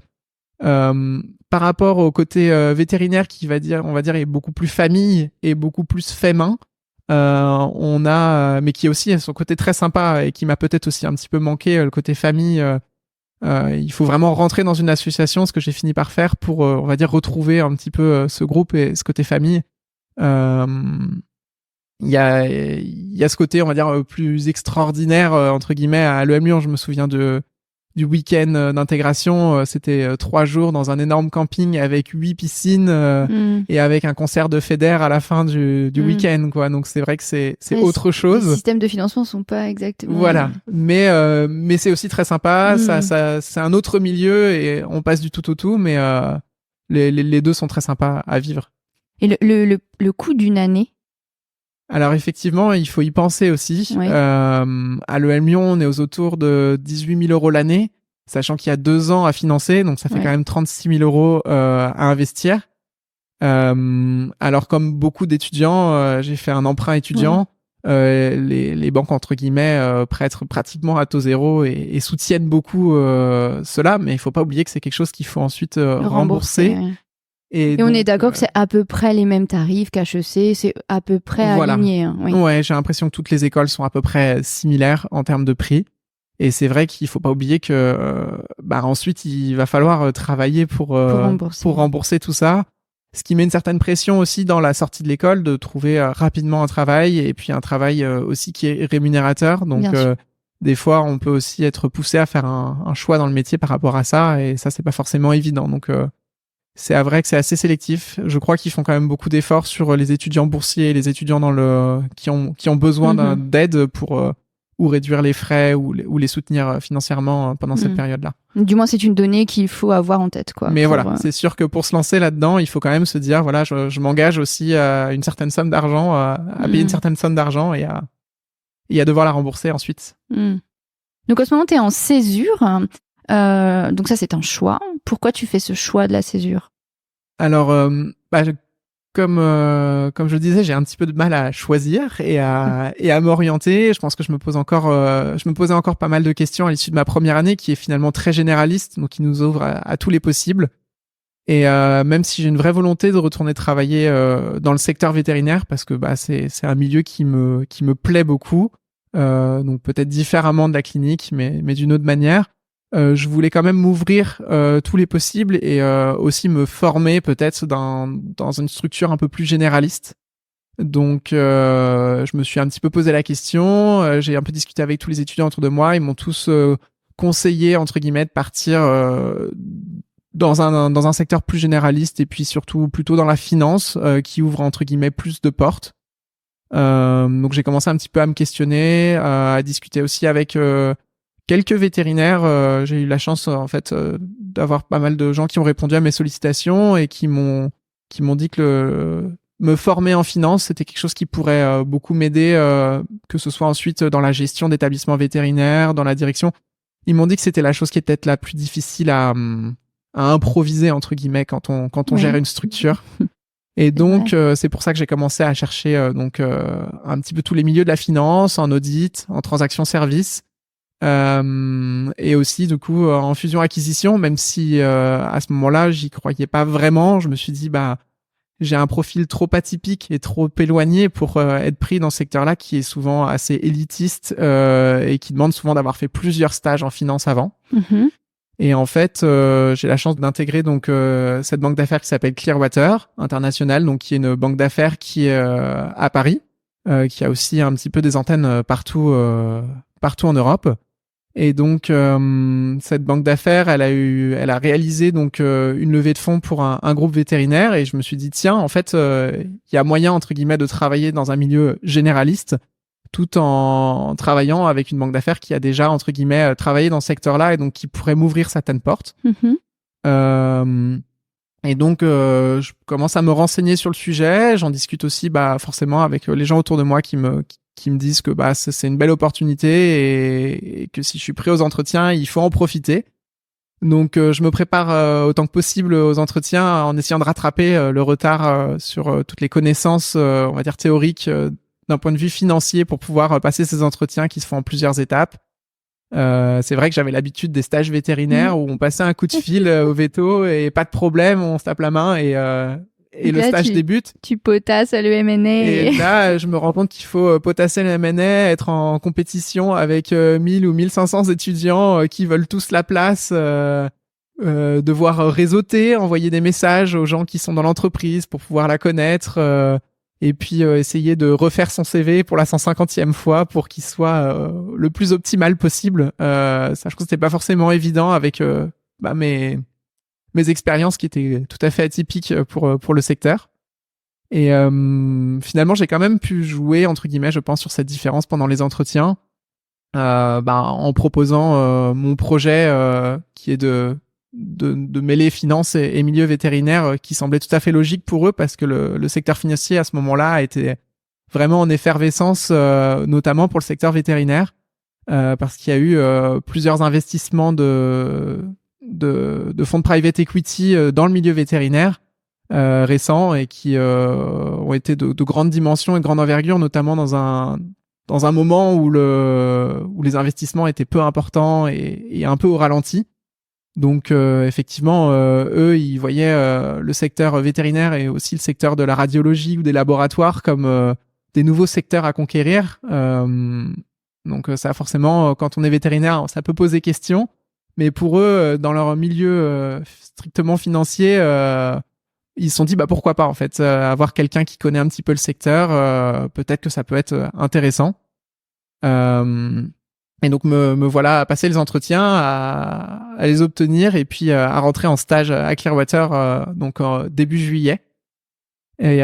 par rapport au côté vétérinaire qui on va dire, est beaucoup plus famille et beaucoup plus fait main, on a, mais qui est aussi son côté très sympa et qui m'a peut-être aussi un petit peu manqué, le côté famille. Il faut vraiment rentrer dans une association, ce que j'ai fini par faire pour, on va dire, retrouver un petit peu ce groupe et ce côté famille. Euh, il y a ce côté, on va dire, plus extraordinaire, entre guillemets, à l'EM Lyon. Je me souviens du week-end d'intégration. C'était 3 jours dans un énorme camping avec 8 piscines et avec un concert de Feder à la fin du week-end, quoi. Donc c'est vrai que c'est Ouais, autre Les chose. systèmes de financement sont pas exactement. Voilà. Mais c'est aussi très sympa. C'est un autre milieu et on passe du tout au tout, mais les deux sont très sympas à vivre. Et le coût d'une année. Alors effectivement, il faut y penser aussi. Ouais. À l'EM Lyon, on est aux autours de 18 000 € l'année, sachant qu'il y a 2 ans à financer, donc ça fait Ouais. quand même 36 000 € à investir. Alors comme beaucoup d'étudiants, j'ai fait un emprunt étudiant. Les banques, entre guillemets, prêtent pratiquement à taux zéro et soutiennent beaucoup cela, mais il faut pas oublier que c'est quelque chose qu'il faut ensuite rembourser. Ouais. Et on donc, est d'accord que c'est à peu près les mêmes tarifs qu'HEC, c'est à peu près Voilà. aligné. Hein. Oui. Ouais, j'ai l'impression que toutes les écoles sont à peu près similaires en termes de prix. Et c'est vrai qu'il faut pas oublier que ensuite il va falloir travailler pour rembourser tout ça. Ce qui met une certaine pression aussi dans la sortie de l'école de trouver rapidement un travail et puis un travail aussi qui est rémunérateur. Donc des fois on peut aussi être poussé à faire un choix dans le métier par rapport à ça et ça c'est pas forcément évident. Donc c'est vrai que c'est assez sélectif. Je crois qu'ils font quand même beaucoup d'efforts sur les étudiants boursiers et les étudiants qui ont besoin d'aide pour ou réduire les frais ou les soutenir financièrement pendant cette période-là. Du moins, c'est une donnée qu'il faut avoir en tête, quoi. Mais voilà, c'est sûr que pour se lancer là-dedans, il faut quand même se dire, voilà, je m'engage aussi à une certaine somme d'argent, à payer une certaine somme d'argent et à devoir la rembourser ensuite. Donc, en ce moment, tu es en césure. Donc ça, c'est un choix. Pourquoi tu fais ce choix de la césure ? Alors, comme je le disais, j'ai un petit peu de mal à choisir et à m'orienter. Je pense que je me posais encore pas mal de questions à l'issue de ma première année, qui est finalement très généraliste, donc qui nous ouvre à tous les possibles. Et même si j'ai une vraie volonté de retourner travailler dans le secteur vétérinaire, parce que c'est un milieu qui me plaît beaucoup, donc peut-être différemment de la clinique, mais d'une autre manière. Je voulais quand même m'ouvrir tous les possibles et aussi me former peut-être dans une structure un peu plus généraliste. Donc je me suis un petit peu posé la question, j'ai un peu discuté avec tous les étudiants autour de moi, ils m'ont tous conseillé entre guillemets de partir dans un secteur plus généraliste et puis surtout plutôt dans la finance qui ouvre entre guillemets plus de portes. Donc j'ai commencé un petit peu à me questionner, à discuter aussi avec quelques vétérinaires. J'ai eu la chance en fait d'avoir pas mal de gens qui ont répondu à mes sollicitations et qui m'ont dit que me former en finance c'était quelque chose qui pourrait beaucoup m'aider, que ce soit ensuite dans la gestion d'établissements vétérinaires, dans la direction. Ils m'ont dit que c'était la chose qui est peut-être la plus difficile à improviser entre guillemets quand on gère une structure. Et donc c'est pour ça que j'ai commencé à chercher un petit peu tous les milieux de la finance, en audit, en transaction service. Et aussi du coup en fusion-acquisition, même si à ce moment-là j'y croyais pas vraiment. Je me suis dit j'ai un profil trop atypique et trop éloigné pour être pris dans ce secteur-là qui est souvent assez élitiste et qui demande souvent d'avoir fait plusieurs stages en finance avant. Et en fait j'ai la chance d'intégrer donc cette banque d'affaires qui s'appelle Clearwater International, donc qui est une banque d'affaires qui est à Paris, qui a aussi un petit peu des antennes partout en Europe. Et donc cette banque d'affaires, elle a réalisé donc une levée de fonds pour un groupe vétérinaire et je me suis dit tiens en fait il y a moyen entre guillemets de travailler dans un milieu généraliste tout en travaillant avec une banque d'affaires qui a déjà, entre guillemets, travaillé dans ce secteur-là et donc qui pourrait m'ouvrir certaines portes. Et donc, je commence à me renseigner sur le sujet. J'en discute aussi, forcément, avec les gens autour de moi qui me disent que c'est une belle opportunité et que si je suis prêt aux entretiens, il faut en profiter. Donc, je me prépare autant que possible aux entretiens en essayant de rattraper le retard sur toutes les connaissances, on va dire théoriques, d'un point de vue financier pour pouvoir passer ces entretiens qui se font en plusieurs étapes. C'est vrai que j'avais l'habitude des stages vétérinaires où on passait un coup de fil au veto et pas de problème, on se tape la main et le là, stage débute. Tu potasses à l'EMNA. Et là, je me rends compte qu'il faut potasser le MNA, être en compétition avec 1000 ou 1500 étudiants qui veulent tous la place, devoir réseauter, envoyer des messages aux gens qui sont dans l'entreprise pour pouvoir la connaître, et puis essayer de refaire son CV pour la 150e fois pour qu'il soit le plus optimal possible. Ça, je trouve que c'était pas forcément évident avec mes expériences qui étaient tout à fait atypiques pour le secteur. Et finalement, j'ai quand même pu jouer, entre guillemets, je pense, sur cette différence pendant les entretiens, en proposant mon projet qui est de mêler finance et milieu vétérinaire, qui semblait tout à fait logique pour eux parce que le secteur financier à ce moment-là a été vraiment en effervescence, notamment pour le secteur vétérinaire, parce qu'il y a eu plusieurs investissements de fonds de private equity dans le milieu vétérinaire récents et qui ont été de grandes dimensions et de grande envergure, notamment dans un moment où les investissements étaient peu importants et un peu au ralenti. Donc effectivement, eux, ils voyaient le secteur vétérinaire et aussi le secteur de la radiologie ou des laboratoires comme des nouveaux secteurs à conquérir. Donc ça, forcément, quand on est vétérinaire, ça peut poser question. Mais pour eux, dans leur milieu strictement financier, ils se sont dit pourquoi pas en fait, avoir quelqu'un qui connaît un petit peu le secteur, peut-être que ça peut être intéressant. Et donc me voilà à passer les entretiens, à les obtenir et puis à rentrer en stage à Clearwater donc début juillet. Et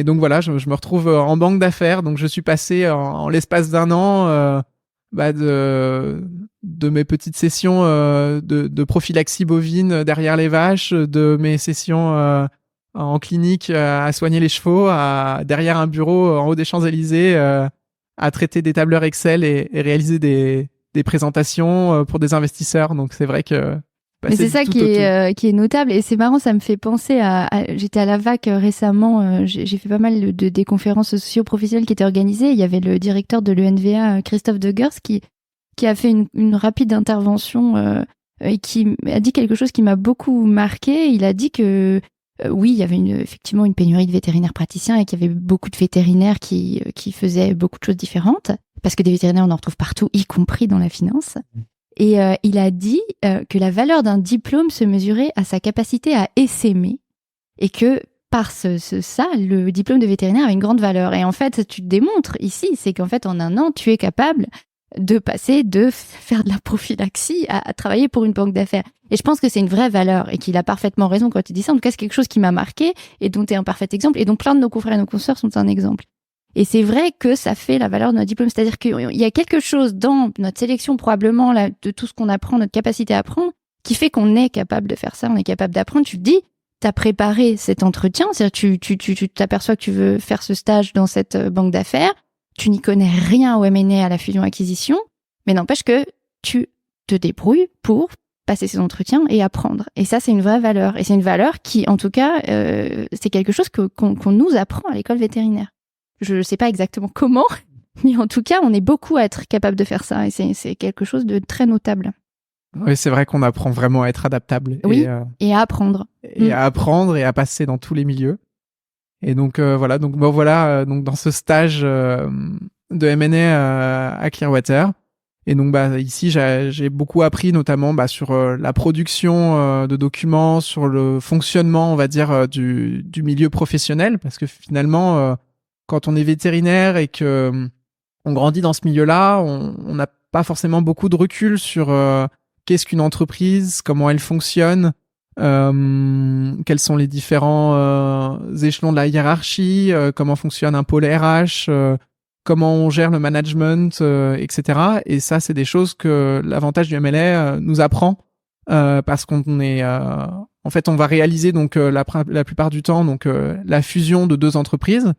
donc voilà, je me retrouve en banque d'affaires. Donc je suis passé en l'espace d'un an de mes petites sessions de prophylaxie bovine derrière les vaches, de mes sessions en clinique à soigner les chevaux, à derrière un bureau en haut des Champs-Élysées à traiter des tableurs Excel et réaliser des présentations pour des investisseurs. Donc c'est vrai que mais c'est ça qui est notable et c'est marrant, ça me fait penser j'étais à la VAC récemment, j'ai fait pas mal des conférences socio-professionnelles qui étaient organisées. Il y avait le directeur de l'ENVA, Christophe Degers, qui a fait une rapide intervention et qui a dit quelque chose qui m'a beaucoup marqué. Il a dit que oui, il y avait effectivement une pénurie de vétérinaires praticiens et qu'il y avait beaucoup de vétérinaires qui faisaient beaucoup de choses différentes, parce que des vétérinaires, on en retrouve partout, y compris dans la finance. Et il a dit que la valeur d'un diplôme se mesurait à sa capacité à essaimer et que par ça, le diplôme de vétérinaire avait une grande valeur. Et en fait, tu te démontres ici, c'est qu'en fait, en un an, tu es capable de passer de faire de la prophylaxie à travailler pour une banque d'affaires. Et je pense que c'est une vraie valeur et qu'il a parfaitement raison quand il dit ça. En tout cas, c'est quelque chose qui m'a marqué et dont tu es un parfait exemple et dont plein de nos confrères et nos consoeurs sont un exemple. Et c'est vrai que ça fait la valeur de notre diplôme. C'est-à-dire qu'il y a quelque chose dans notre sélection, probablement, là, de tout ce qu'on apprend, notre capacité à apprendre, qui fait qu'on est capable de faire ça, on est capable d'apprendre. Tu te dis, t'as préparé cet entretien, c'est-à-dire tu t'aperçois que tu veux faire ce stage dans cette banque d'affaires, tu n'y connais rien au M&A, à la fusion-acquisition, mais n'empêche que tu te débrouilles pour passer ces entretiens et apprendre. Et ça, c'est une vraie valeur. Et c'est une valeur qui, en tout cas, c'est quelque chose qu'on nous apprend à l'école vétérinaire. Je ne sais pas exactement comment, mais en tout cas, on est beaucoup à être capable de faire ça. Et c'est quelque chose de très notable. Oui, c'est vrai qu'on apprend vraiment à être adaptable. Oui, et à apprendre. Et à apprendre et à passer dans tous les milieux. Et donc voilà, donc dans ce stage de M&A à Clearwater. Et donc ici j'ai beaucoup appris, notamment sur la production de documents, sur le fonctionnement, on va dire, du milieu professionnel, parce que finalement quand on est vétérinaire et que on grandit dans ce milieu-là, on n'a pas forcément beaucoup de recul sur qu'est-ce qu'une entreprise, comment elle fonctionne, quels sont les différents échelons de la hiérarchie, comment fonctionne un pôle RH, comment on gère le management, etc. Et ça, c'est des choses que l'avantage du MLA nous apprend parce qu'on est, en fait, on va réaliser donc la plupart du temps donc la fusion de 2 entreprises.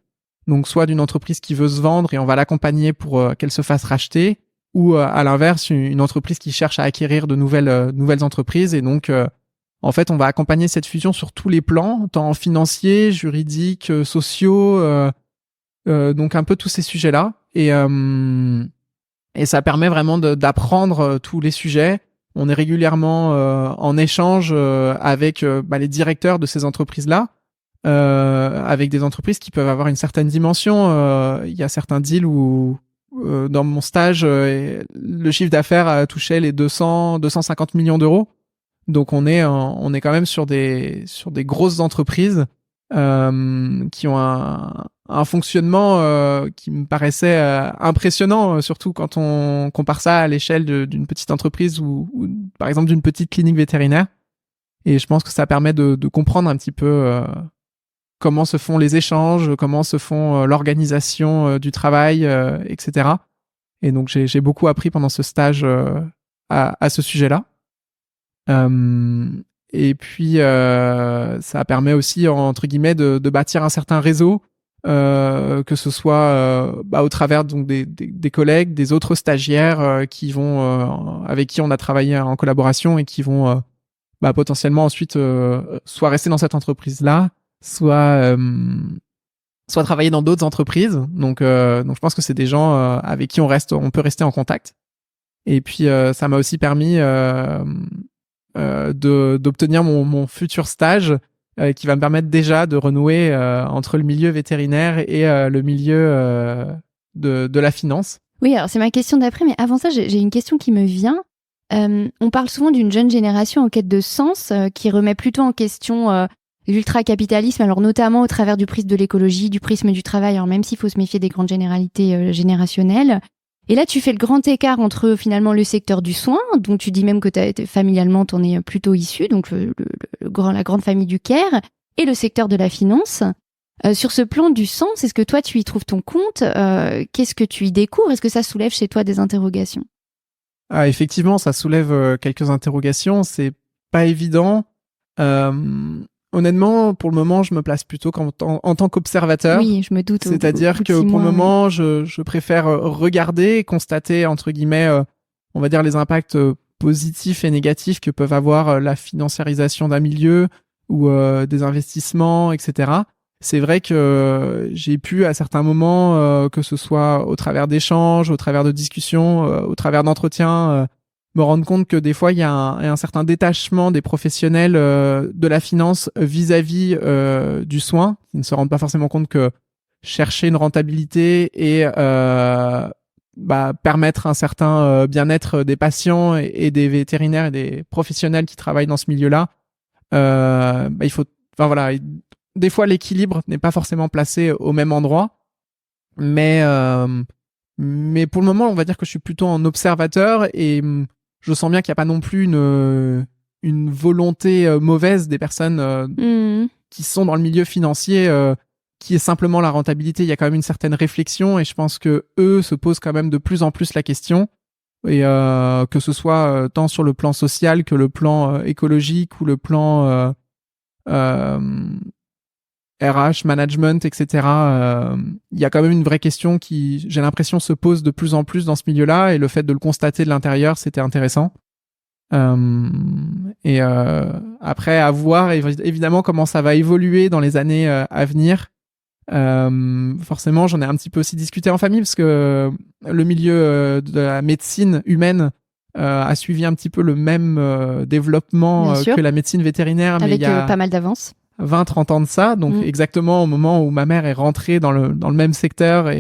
Donc soit d'une entreprise qui veut se vendre et on va l'accompagner pour qu'elle se fasse racheter, ou à l'inverse une entreprise qui cherche à acquérir de nouvelles entreprises. Et donc en fait, on va accompagner cette fusion sur tous les plans, tant financiers, juridiques, sociaux. Donc un peu tous ces sujets-là et ça permet vraiment d'apprendre tous les sujets. On est régulièrement en échange avec les directeurs de ces entreprises-là, avec des entreprises qui peuvent avoir une certaine dimension. Il y a certains deals où dans mon stage le chiffre d'affaires touchait les 250 millions d'euros. Donc on est quand même sur des grosses entreprises qui ont un fonctionnement qui me paraissait impressionnant, surtout quand on compare ça à l'échelle d'une petite entreprise ou par exemple d'une petite clinique vétérinaire. Et je pense que ça permet de comprendre un petit peu comment se font les échanges, comment se font l'organisation du travail, etc. Et donc j'ai beaucoup appris pendant ce stage à ce sujet-là. Et puis ça permet aussi entre guillemets de bâtir un certain réseau, que ce soit au travers donc des collègues, des autres stagiaires qui vont avec qui on a travaillé en collaboration et qui vont potentiellement ensuite soit rester dans cette entreprise-là, soit travailler dans d'autres entreprises. Donc je pense que c'est des gens avec qui on peut rester en contact. Et puis ça m'a aussi permis d'obtenir mon futur stage qui va me permettre déjà de renouer entre le milieu vétérinaire et le milieu de la finance. Oui, alors c'est ma question d'après, mais avant ça, j'ai une question qui me vient. On parle souvent d'une jeune génération en quête de sens qui remet plutôt en question l'ultra-capitalisme, alors notamment au travers du prisme de l'écologie, du prisme du travail, alors même s'il faut se méfier des grandes généralités générationnelles. Et là, tu fais le grand écart entre finalement le secteur du soin, donc tu dis même que familialement, t'en es plutôt issu, donc la grande famille du care, et le secteur de la finance. Sur ce plan du sens, est-ce que toi, tu y trouves ton compte ? Qu'est-ce que tu y découvres ? Est-ce que ça soulève chez toi des interrogations ? Effectivement, ça soulève quelques interrogations. C'est pas évident. Honnêtement, pour le moment, je me place plutôt en tant qu'observateur. Oui, je me doute. C'est-à-dire que pour le moment, je préfère regarder et constater, entre guillemets, on va dire les impacts positifs et négatifs que peuvent avoir la financiarisation d'un milieu ou des investissements, etc. C'est vrai que j'ai pu, à certains moments, que ce soit au travers d'échanges, au travers de discussions, au travers d'entretiens, me rendre compte que des fois il y a un certain détachement des professionnels de la finance vis-à-vis du soin, qui ne se rendent pas forcément compte que chercher une rentabilité et permettre un certain bien-être des patients et des vétérinaires et des professionnels qui travaillent dans ce milieu-là, il faut, des fois l'équilibre n'est pas forcément placé au même endroit, mais pour le moment on va dire que je suis plutôt en observateur et je sens bien qu'il n'y a pas non plus une volonté mauvaise des personnes qui sont dans le milieu financier, qui est simplement la rentabilité. Il y a quand même une certaine réflexion et je pense que eux se posent quand même de plus en plus la question. Et que ce soit tant sur le plan social que le plan écologique ou le plan RH, management, etc. Il y a quand même une vraie question qui, j'ai l'impression, se pose de plus en plus dans ce milieu-là, et le fait de le constater de l'intérieur, c'était intéressant. Après, à voir évidemment comment ça va évoluer dans les années à venir. Forcément, j'en ai un petit peu aussi discuté en famille, parce que le milieu de la médecine humaine a suivi un petit peu le même développement que la médecine vétérinaire. Avec pas mal d'avance. 20-30 ans de ça, donc exactement au moment où ma mère est rentrée dans le même secteur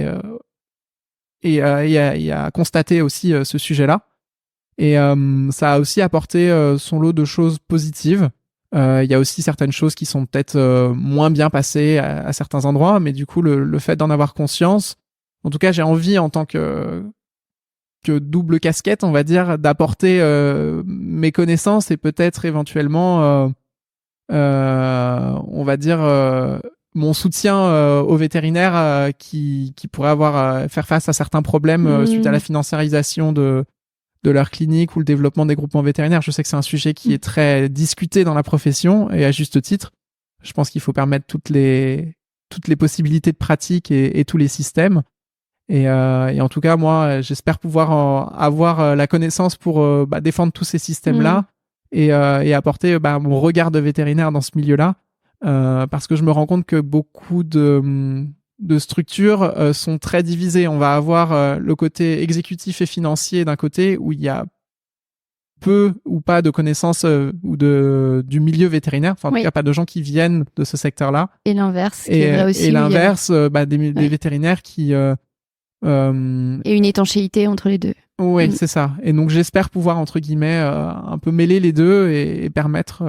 et a constaté aussi ce sujet-là. Et ça a aussi apporté son lot de choses positives. Il y a aussi certaines choses qui sont peut-être moins bien passées à certains endroits, mais du coup le fait d'en avoir conscience, en tout cas j'ai envie en tant que double casquette, on va dire, d'apporter mes connaissances et peut-être éventuellement on va dire mon soutien aux vétérinaires qui pourraient avoir faire face à certains problèmes suite à la financiarisation de leur clinique ou le développement des groupements vétérinaires. Je sais que c'est un sujet qui est très discuté dans la profession et à juste titre. Je pense qu'il faut permettre toutes les possibilités de pratique et tous les systèmes. Et en tout cas, moi, j'espère pouvoir avoir la connaissance pour défendre tous ces systèmes-là et apporter mon regard de vétérinaire dans ce milieu-là. Parce que je me rends compte que beaucoup de structures sont très divisées. On va avoir le côté exécutif et financier d'un côté où il y a peu ou pas de connaissances du milieu vétérinaire, enfin en tout cas pas de gens qui viennent de ce secteur-là. Et l'inverse, qui est vrai aussi. Et l'inverse, des vétérinaires qui... Et une étanchéité entre les deux. Oui, c'est ça. Et donc j'espère pouvoir, entre guillemets, un peu mêler les deux et permettre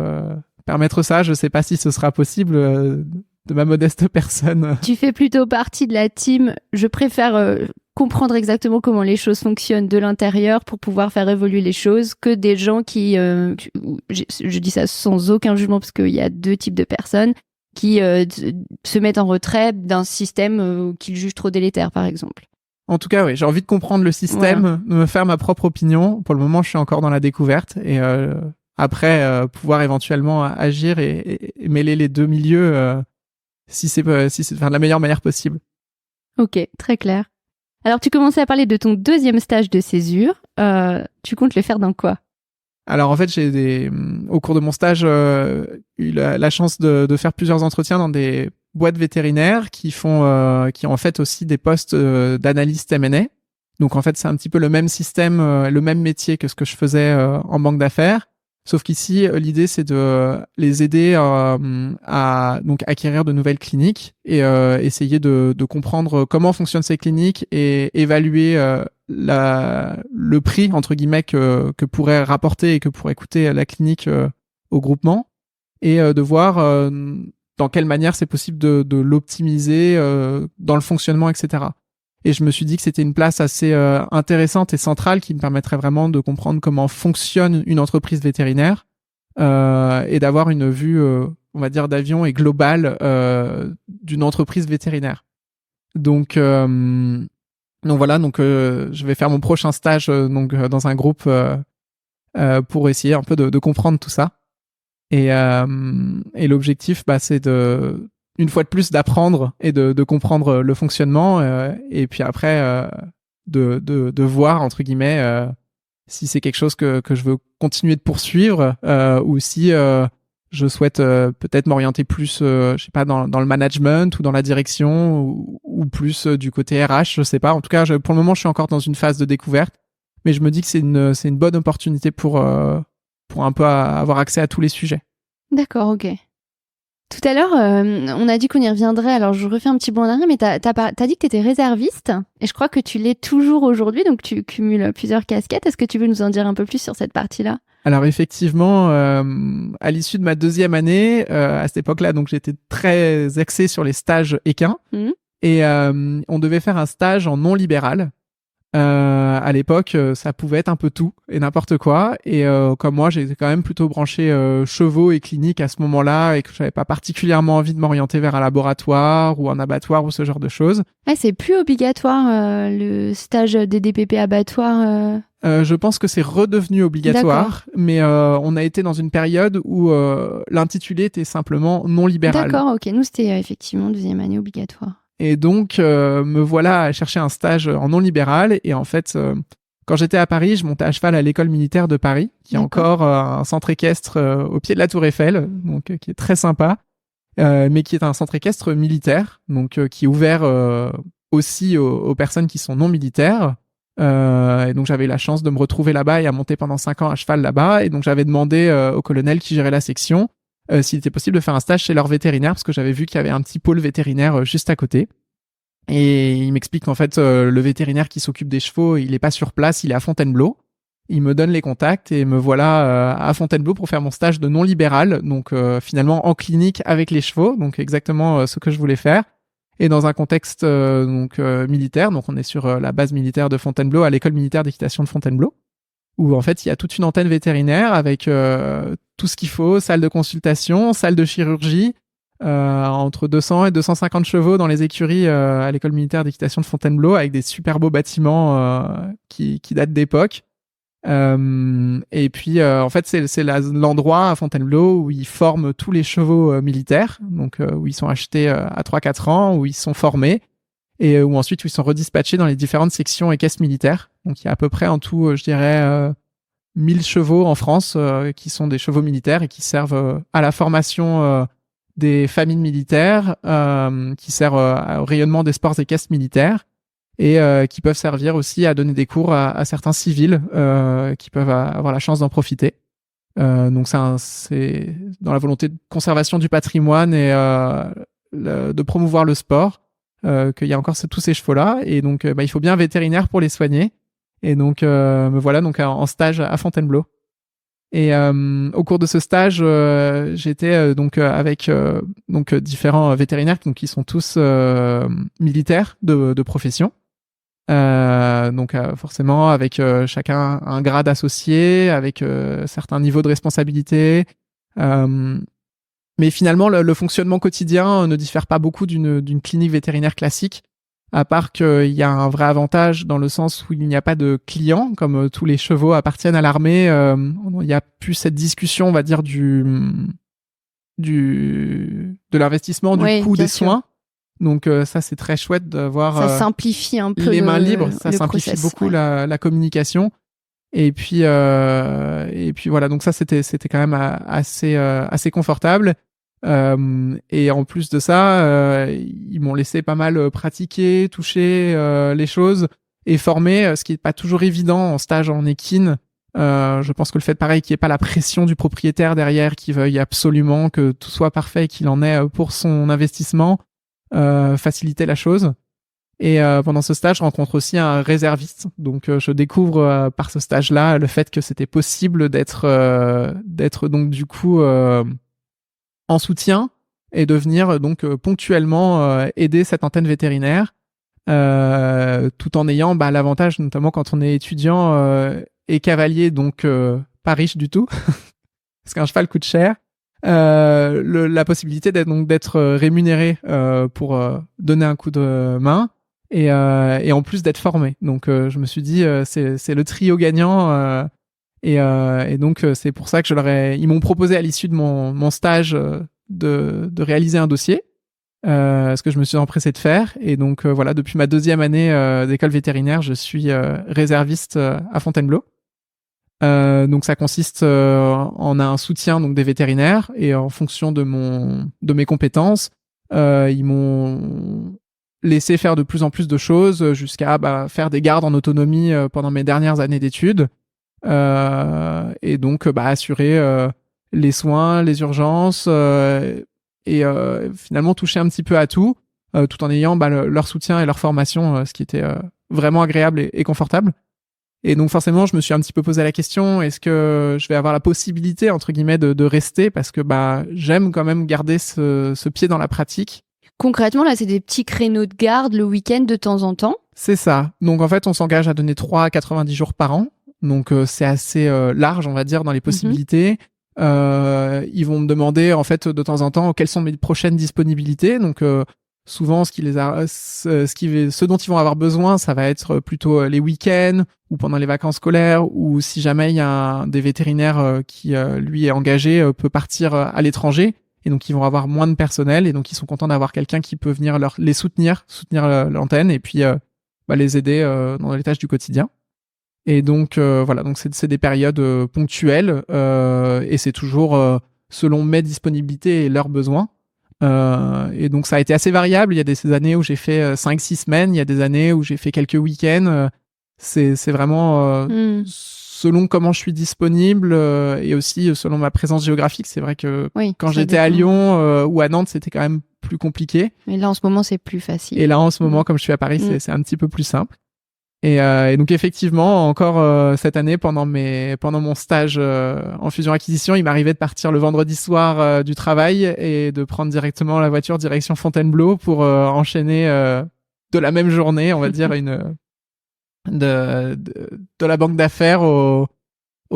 ça. Je sais pas si ce sera possible de ma modeste personne. Tu fais plutôt partie de la team. Je préfère comprendre exactement comment les choses fonctionnent de l'intérieur pour pouvoir faire évoluer les choses que des gens qui, je dis ça sans aucun jugement parce qu'il y a deux types de personnes qui se mettent en retrait d'un système qu'ils jugent trop délétère, par exemple. En tout cas, oui, j'ai envie de comprendre le système, de me faire ma propre opinion. Pour le moment, je suis encore dans la découverte et après pouvoir éventuellement agir et mêler les deux milieux si c'est de la meilleure manière possible. Ok, très clair. Alors, tu commençais à parler de ton deuxième stage de césure. Tu comptes le faire dans quoi ? Alors, en fait, au cours de mon stage, eu la chance de faire plusieurs entretiens dans des boîtes vétérinaires qui ont en fait aussi des postes d'analyste M&A. Donc, en fait, c'est un petit peu le même système, le même métier que ce que je faisais en banque d'affaires. Sauf qu'ici, l'idée, c'est de les aider à donc acquérir de nouvelles cliniques et essayer de comprendre comment fonctionnent ces cliniques et évaluer le prix, entre guillemets, que pourrait rapporter et que pourrait coûter la clinique au groupement et de voir dans quelle manière c'est possible de l'optimiser dans le fonctionnement, etc. Et je me suis dit que c'était une place assez intéressante et centrale qui me permettrait vraiment de comprendre comment fonctionne une entreprise vétérinaire et d'avoir une vue, on va dire, d'avion et globale d'une entreprise vétérinaire. Donc voilà, je vais faire mon prochain stage dans un groupe pour essayer un peu de comprendre tout ça. Et l'objectif, c'est une fois de plus d'apprendre et de comprendre le fonctionnement et puis après de voir, entre guillemets, si c'est quelque chose que je veux continuer de poursuivre ou si je souhaite peut-être m'orienter plus je sais pas dans le management ou dans la direction ou plus du côté RH, je sais pas. En tout cas, pour le moment, je suis encore dans une phase de découverte, mais je me dis que c'est une bonne opportunité pour un peu avoir accès à tous les sujets. D'accord, ok. Tout à l'heure, on a dit qu'on y reviendrait, alors je refais un petit bond en arrière, mais t'as dit que t'étais réserviste, et je crois que tu l'es toujours aujourd'hui, donc tu cumules plusieurs casquettes. Est-ce que tu veux nous en dire un peu plus sur cette partie-là ? Alors effectivement, à l'issue de ma deuxième année, à cette époque-là, donc j'étais très axé sur les stages équins, et on devait faire un stage en non libéral. À l'époque, ça pouvait être un peu tout et n'importe quoi. Et comme moi, j'étais quand même plutôt branché chevaux et clinique à ce moment-là et que j'avais pas particulièrement envie de m'orienter vers un laboratoire ou un abattoir ou ce genre de choses. Ouais, c'est plus obligatoire le stage des DPP abattoir. Je pense que c'est redevenu obligatoire, mais on a été dans une période où l'intitulé était simplement non libéral. D'accord, ok. Nous, c'était effectivement deuxième année obligatoire. Et donc, me voilà à chercher un stage en non libéral. Et en fait, quand j'étais à Paris, je montais à cheval à l'école militaire de Paris, qui est encore un centre équestre au pied de la Tour Eiffel, donc qui est très sympa, mais qui est un centre équestre militaire, donc qui est ouvert aussi aux personnes qui sont non militaires. Et donc, j'avais eu la chance de me retrouver là-bas et à monter pendant 5 ans à cheval là-bas. Et donc, j'avais demandé au colonel qui gérait la section s'il était possible de faire un stage chez leur vétérinaire, parce que j'avais vu qu'il y avait un petit pôle vétérinaire juste à côté. Et il m'explique qu'en fait, le vétérinaire qui s'occupe des chevaux, il est pas sur place, il est à Fontainebleau. Il me donne les contacts et me voilà à Fontainebleau pour faire mon stage de non libéral, donc finalement en clinique avec les chevaux, donc exactement ce que je voulais faire. Et dans un contexte militaire, donc on est sur la base militaire de Fontainebleau, à l'école militaire d'équitation de Fontainebleau, où en fait il y a toute une antenne vétérinaire avec tout ce qu'il faut, salle de consultation, salle de chirurgie, entre 200 et 250 chevaux dans les écuries à l'école militaire d'équitation de Fontainebleau, avec des super beaux bâtiments qui datent d'époque. Et puis en fait c'est l'endroit à Fontainebleau où ils forment tous les chevaux militaires, donc où ils sont achetés à 3-4 ans, où ils sont formés et où ensuite où ils sont redispatchés dans les différentes sections et caisses militaires. Donc il y a à peu près en tout je dirais 1000 chevaux en France qui sont des chevaux militaires et qui servent à la formation des familles militaires, qui servent au rayonnement des sports équestres militaires et qui peuvent servir aussi à donner des cours à certains civils qui peuvent avoir la chance d'en profiter. Donc c'est dans la volonté de conservation du patrimoine et de promouvoir le sport qu'il y a encore tous ces chevaux-là. Et donc il faut bien un vétérinaire pour les soigner. Et donc me voilà donc en stage à Fontainebleau. Et au cours de ce stage, j'étais donc avec donc différents vétérinaires donc qui sont tous militaires de profession. Donc forcément avec chacun un grade associé, avec certains niveaux de responsabilité. Mais finalement, le fonctionnement quotidien ne diffère pas beaucoup d'une clinique vétérinaire classique, à part qu'il y a un vrai avantage dans le sens où il n'y a pas de clients, comme tous les chevaux appartiennent à l'armée. Il n'y a plus cette discussion, on va dire, de l'investissement, du coût des soins. Donc ça, c'est très chouette d'avoir ça simplifie un peu les mains libres. Ça simplifie process, beaucoup la communication. Et puis voilà. Donc ça, c'était quand même assez confortable. Et en plus de ça, ils m'ont laissé pas mal pratiquer, toucher les choses et former, ce qui est pas toujours évident en stage en équine. Je pense que le fait pareil qu'il n'y ait pas la pression du propriétaire derrière qui veuille absolument que tout soit parfait et qu'il en ait pour son investissement facilitait la chose. Et pendant ce stage, je rencontre aussi un réserviste. Donc je découvre par ce stage-là le fait que c'était possible d'être donc du coup en soutien et de venir donc ponctuellement aider cette antenne vétérinaire, tout en ayant l'avantage, notamment quand on est étudiant et cavalier, donc pas riche du tout, parce qu'un cheval coûte cher, la possibilité d'être rémunéré pour donner un coup de main et en plus d'être formé. Donc je me suis dit c'est le trio gagnant. Et donc c'est pour ça que ils m'ont proposé à l'issue de mon stage de réaliser un dossier, ce que je me suis empressé de faire. Et donc voilà, depuis ma 2e année d'école vétérinaire, je suis réserviste à Fontainebleau. Donc ça consiste en un soutien donc des vétérinaires et en fonction de mes compétences, ils m'ont laissé faire de plus en plus de choses jusqu'à faire des gardes en autonomie pendant mes dernières années d'études. Et donc assurer les soins, les urgences et finalement toucher un petit peu à tout tout en ayant leur soutien et leur formation, ce qui était vraiment agréable et confortable. Et donc forcément je me suis un petit peu posé la question, est-ce que je vais avoir la possibilité entre guillemets de rester, parce que j'aime quand même garder ce pied dans la pratique. Concrètement là c'est des petits créneaux de garde le week-end de temps en temps? C'est ça. Donc en fait on s'engage à donner 3 à 90 jours par an. Donc c'est assez large, on va dire, dans les possibilités. Ils vont me demander en fait de temps en temps quelles sont mes prochaines disponibilités. Donc souvent ce dont ils vont avoir besoin, ça va être plutôt les week-ends ou pendant les vacances scolaires, ou si jamais il y a un des vétérinaires qui lui est engagé peut partir à l'étranger, et donc ils vont avoir moins de personnel, et donc ils sont contents d'avoir quelqu'un qui peut venir les soutenir l'antenne et puis les aider dans les tâches du quotidien. Et donc voilà, donc c'est des périodes ponctuelles et c'est toujours selon mes disponibilités et leurs besoins. Et donc ça a été assez variable. Il y a des années où j'ai fait 5-6 semaines, il y a des années où j'ai fait quelques week-ends. C'est vraiment selon comment je suis disponible et aussi selon ma présence géographique. C'est vrai que quand j'étais à Lyon ou à Nantes, c'était quand même plus compliqué. Mais là en ce moment c'est plus facile. Et là en ce moment, comme je suis à Paris, c'est un petit peu plus simple. Et donc effectivement, encore cette année, pendant mon stage en fusion-acquisition, il m'arrivait de partir le vendredi soir du travail et de prendre directement la voiture direction Fontainebleau pour enchaîner de la même journée, on va dire, de la banque d'affaires aux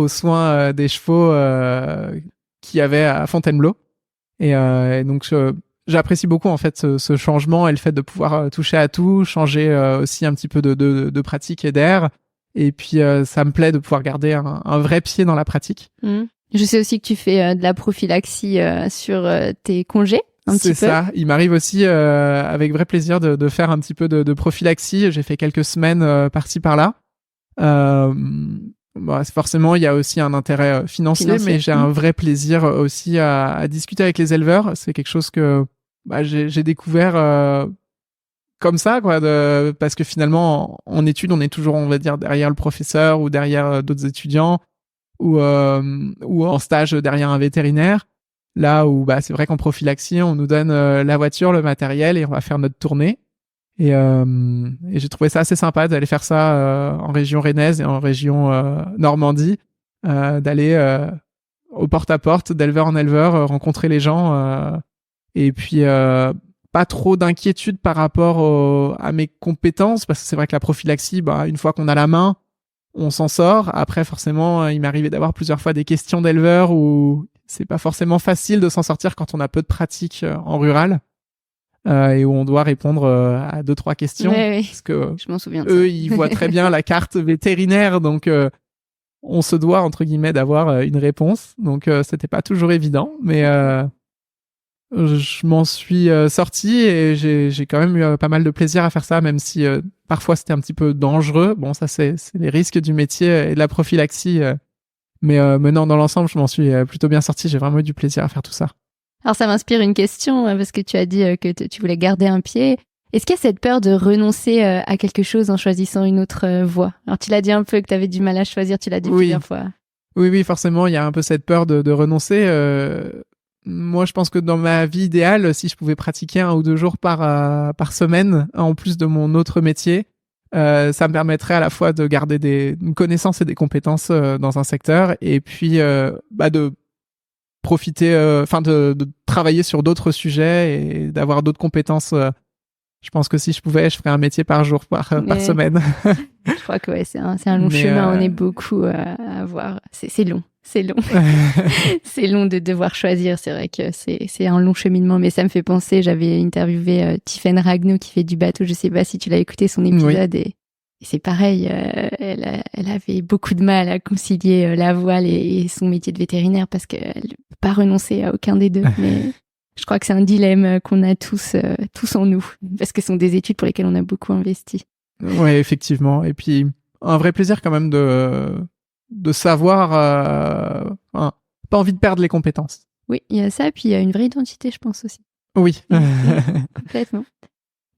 soins des chevaux qu'il y avait à Fontainebleau. Et donc j'apprécie beaucoup en fait ce changement et le fait de pouvoir toucher à tout, changer aussi un petit peu de pratique et d'air. Et puis ça me plaît de pouvoir garder un vrai pied dans la pratique. Je sais aussi que tu fais de la prophylaxie sur tes congés. C'est ça. Il m'arrive aussi avec vrai plaisir de faire un petit peu de prophylaxie. J'ai fait quelques semaines par-ci par-là. Forcément, il y a aussi un intérêt financier, mais j'ai un vrai plaisir aussi à discuter avec les éleveurs. C'est quelque chose que j'ai découvert comme ça, quoi, parce que finalement, en études, on est toujours, on va dire, derrière le professeur ou derrière d'autres étudiants ou en stage derrière un vétérinaire. Là où c'est vrai qu'en prophylaxie, on nous donne la voiture, le matériel et on va faire notre tournée. Et j'ai trouvé ça assez sympa d'aller faire ça en région rennaise et en région Normandie, d'aller au porte-à-porte, d'éleveur en éleveur, rencontrer les gens. Et puis, pas trop d'inquiétude par rapport à mes compétences, parce que c'est vrai que la prophylaxie, une fois qu'on a la main, on s'en sort. Après, forcément, il m'est arrivé d'avoir plusieurs fois des questions d'éleveurs où c'est pas forcément facile de s'en sortir quand on a peu de pratique en rural. Et où on doit répondre à 2-3 questions. Oui. Parce que je m'en souviens eux, ils voient très bien la carte vétérinaire, donc on se doit, entre guillemets, d'avoir une réponse. Donc c'était pas toujours évident, mais je m'en suis sorti et j'ai quand même eu pas mal de plaisir à faire ça, même si parfois c'était un petit peu dangereux. Bon, ça c'est les risques du métier et de la prophylaxie. Mais non, dans l'ensemble, je m'en suis plutôt bien sorti. J'ai vraiment eu du plaisir à faire tout ça. Alors ça m'inspire une question, parce que tu as dit que tu voulais garder un pied. Est-ce qu'il y a cette peur de renoncer à quelque chose en choisissant une autre voie? Alors tu l'as dit un peu que tu avais du mal à choisir, tu l'as dit plusieurs fois. Oui, forcément, il y a un peu cette peur de renoncer. Moi, je pense que dans ma vie idéale, si je pouvais pratiquer 1 ou 2 jours par semaine, en plus de mon autre métier, ça me permettrait à la fois de garder une connaissance et des compétences dans un secteur, et puis de profiter, de travailler sur d'autres sujets et d'avoir d'autres compétences. Je pense que si je pouvais, je ferais un métier par jour, par semaine. Je crois que c'est un long chemin. On est beaucoup à avoir. C'est long. C'est long de devoir choisir. C'est vrai que c'est un long cheminement, mais ça me fait penser. J'avais interviewé Tiffaine Ragnaud qui fait du bateau. Je sais pas si tu l'as écouté son épisode. Oui. Et c'est pareil. Elle avait beaucoup de mal à concilier la voile et son métier de vétérinaire parce qu'elle ne peut pas renoncer à aucun des deux. Mais je crois que c'est un dilemme qu'on a tous en nous, parce que ce sont des études pour lesquelles on a beaucoup investi. Oui, effectivement. Et puis, un vrai plaisir quand même de savoir, pas envie de perdre les compétences. Oui, il y a ça, puis il y a une vraie identité, je pense aussi. Oui. Complètement.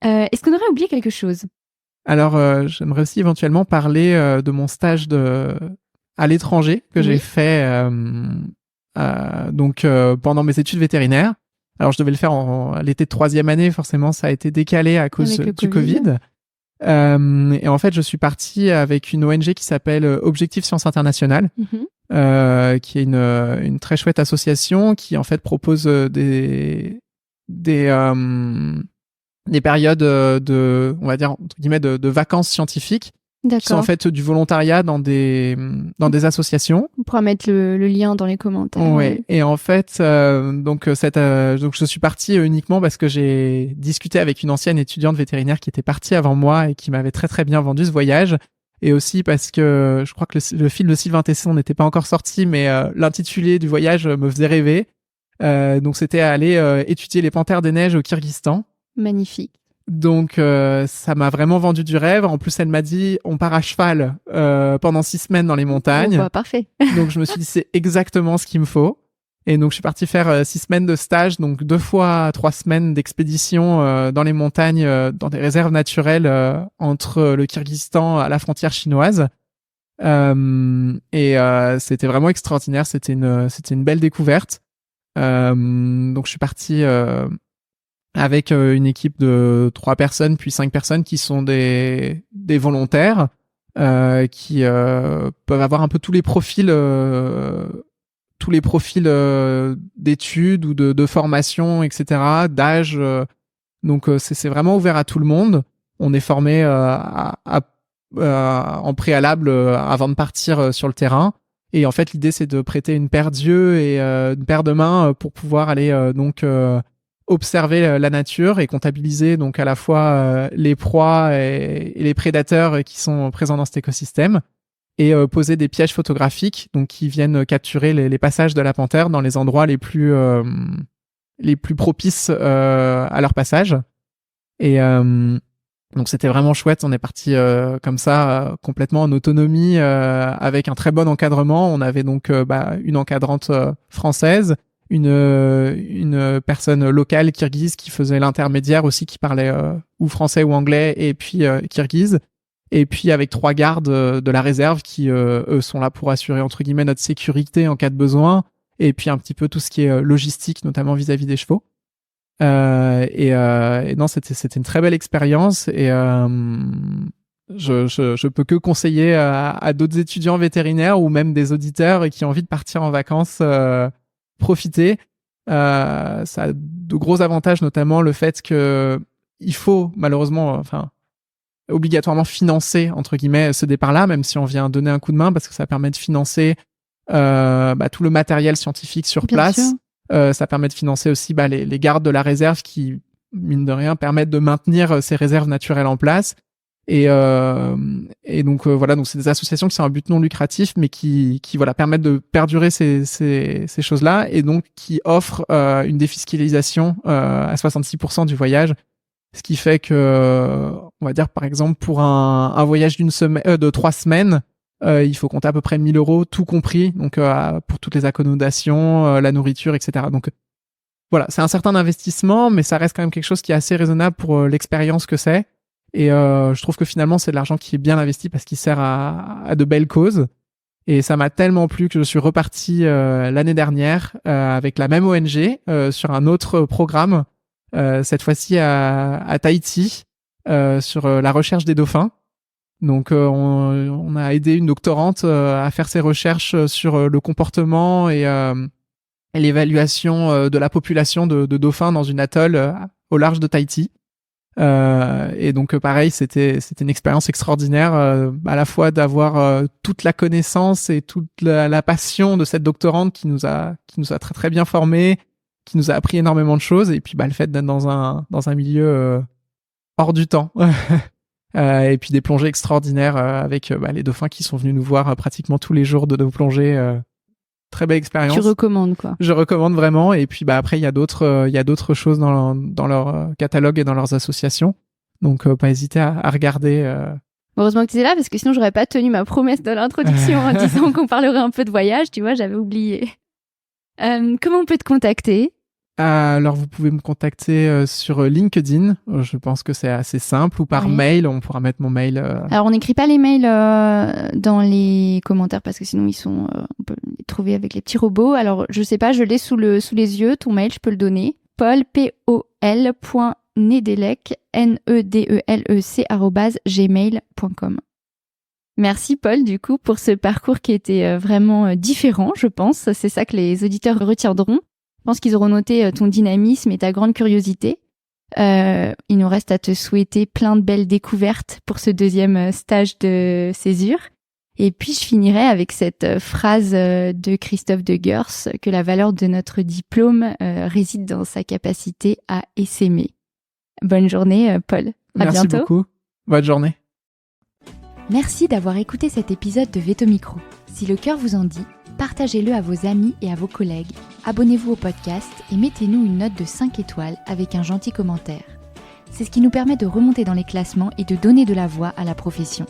Est-ce qu'on aurait oublié quelque chose? Alors, j'aimerais aussi éventuellement parler de mon stage à l'étranger que j'ai fait pendant mes études vétérinaires. Alors, je devais le faire l'été de 3e année. Forcément, ça a été décalé à cause du Covid. Et en fait, je suis parti avec une ONG qui s'appelle Objectif Sciences Internationales, qui est une très chouette association qui, en fait, propose des périodes on va dire, entre guillemets, de vacances scientifiques. D'accord. Qui sont en fait du volontariat dans des associations. On pourra mettre le lien dans les commentaires. Ouais. Et en fait, donc je suis parti uniquement parce que j'ai discuté avec une ancienne étudiante vétérinaire qui était partie avant moi et qui m'avait très très bien vendu ce voyage. Et aussi parce que je crois que le film de Sylvain Tesson n'était pas encore sorti, mais l'intitulé du voyage me faisait rêver. Donc c'était aller étudier les panthères des neiges au Kyrgyzstan. Magnifique. Donc ça m'a vraiment vendu du rêve. En plus, elle m'a dit on part à cheval pendant 6 semaines dans les montagnes. Parfait. Donc je me suis dit c'est exactement ce qu'il me faut. Et donc je suis parti faire 6 semaines de stage, donc 2 fois 3 semaines d'expédition dans les montagnes, dans des réserves naturelles entre le Kyrgyzstan à la frontière chinoise. Et c'était vraiment extraordinaire. C'était une belle découverte. Donc je suis parti avec une équipe de 3 personnes puis 5 personnes qui sont des volontaires qui peuvent avoir un peu tous les profils d'études ou de formation, etc., d'âge. Donc c'est vraiment ouvert à tout le monde. On est formé en préalable avant de partir sur le terrain. Et en fait, l'idée, c'est de prêter une paire d'yeux et une paire de mains pour pouvoir aller observer la nature et comptabiliser donc à la fois les proies et les prédateurs qui sont présents dans cet écosystème, et poser des pièges photographiques donc qui viennent capturer les passages de la panthère dans les endroits les plus propices à leur passage. Et donc c'était vraiment chouette. On est parti comme ça complètement en autonomie avec un très bon encadrement. On avait donc une encadrante française, une personne locale kirghize qui faisait l'intermédiaire aussi, qui parlait ou français ou anglais, et puis kirghize. Et puis avec 3 gardes de la réserve qui, eux, sont là pour assurer, entre guillemets, notre sécurité en cas de besoin. Et puis un petit peu tout ce qui est logistique, notamment vis-à-vis des chevaux. Et non, c'était une très belle expérience. Et je peux que conseiller à d'autres étudiants vétérinaires ou même des auditeurs qui ont envie de partir en vacances, profiter. Ça a de gros avantages, notamment le fait que il faut malheureusement, obligatoirement financer, entre guillemets, ce départ-là, même si on vient donner un coup de main, parce que ça permet de financer tout le matériel scientifique sur place. Ça permet de financer aussi les gardes de la réserve qui, mine de rien, permettent de maintenir ces réserves naturelles en place. Et donc donc c'est des associations qui sont à but non lucratif, mais qui permettent de perdurer ces choses-là, et donc qui offrent une défiscalisation à 66% du voyage. Ce qui fait que, on va dire, par exemple, pour un voyage de 3 semaines, il faut compter à peu près 1 000 €, tout compris, donc pour toutes les accommodations, la nourriture, etc. Donc voilà, c'est un certain investissement, mais ça reste quand même quelque chose qui est assez raisonnable pour l'expérience que c'est. Et je trouve que finalement, c'est de l'argent qui est bien investi parce qu'il sert à de belles causes. Et ça m'a tellement plu que je suis reparti l'année dernière avec la même ONG sur un autre programme. Cette fois-ci à Tahiti, sur la recherche des dauphins. Donc on a aidé une doctorante à faire ses recherches sur le comportement et l'évaluation de la population de dauphins dans une atoll au large de Tahiti. Et donc pareil, c'était une expérience extraordinaire, à la fois d'avoir toute la connaissance et toute la passion de cette doctorante qui nous a très très bien formés, qui nous a appris énormément de choses, et puis le fait d'être dans un milieu hors du temps. Et puis des plongées extraordinaires avec les dauphins qui sont venus nous voir pratiquement tous les jours de nos plongées. Très belle expérience. Tu recommandes, quoi. Je recommande vraiment. Et puis après il y a d'autres choses dans leur catalogue et dans leurs associations. Donc pas hésiter à regarder. Heureusement que tu es là, parce que sinon j'aurais pas tenu ma promesse de l'introduction en disant qu'on parlerait un peu de voyage. Tu vois, j'avais oublié. Comment on peut te contacter ? Alors, vous pouvez me contacter sur LinkedIn. Je pense que c'est assez simple, ou par mail. On pourra mettre mon mail. Alors, on n'écrit pas les mails dans les commentaires parce que sinon on peut les trouver avec les petits robots. Alors, je sais pas, je l'ai sous les yeux. Ton mail, je peux le donner. paul.nedelec @gmail.com. Merci Paul, du coup, pour ce parcours qui était vraiment différent, je pense. C'est ça que les auditeurs retiendront. Je pense qu'ils auront noté ton dynamisme et ta grande curiosité. Il nous reste à te souhaiter plein de belles découvertes pour ce 2e stage de césure. Et puis, je finirai avec cette phrase de Christophe de Gers, que la valeur de notre diplôme réside dans sa capacité à essaimer. Bonne journée, Paul. À bientôt. Merci beaucoup. Bonne journée. Merci d'avoir écouté cet épisode de Vetomicro. Si le cœur vous en dit, partagez-le à vos amis et à vos collègues, abonnez-vous au podcast et mettez-nous une note de 5 étoiles avec un gentil commentaire. C'est ce qui nous permet de remonter dans les classements et de donner de la voix à la profession.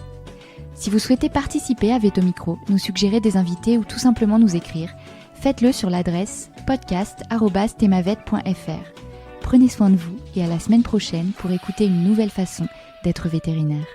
Si vous souhaitez participer à Vetomicro, nous suggérer des invités ou tout simplement nous écrire, faites-le sur l'adresse podcast@themavet.fr. Prenez soin de vous et à la semaine prochaine pour écouter une nouvelle façon d'être vétérinaire.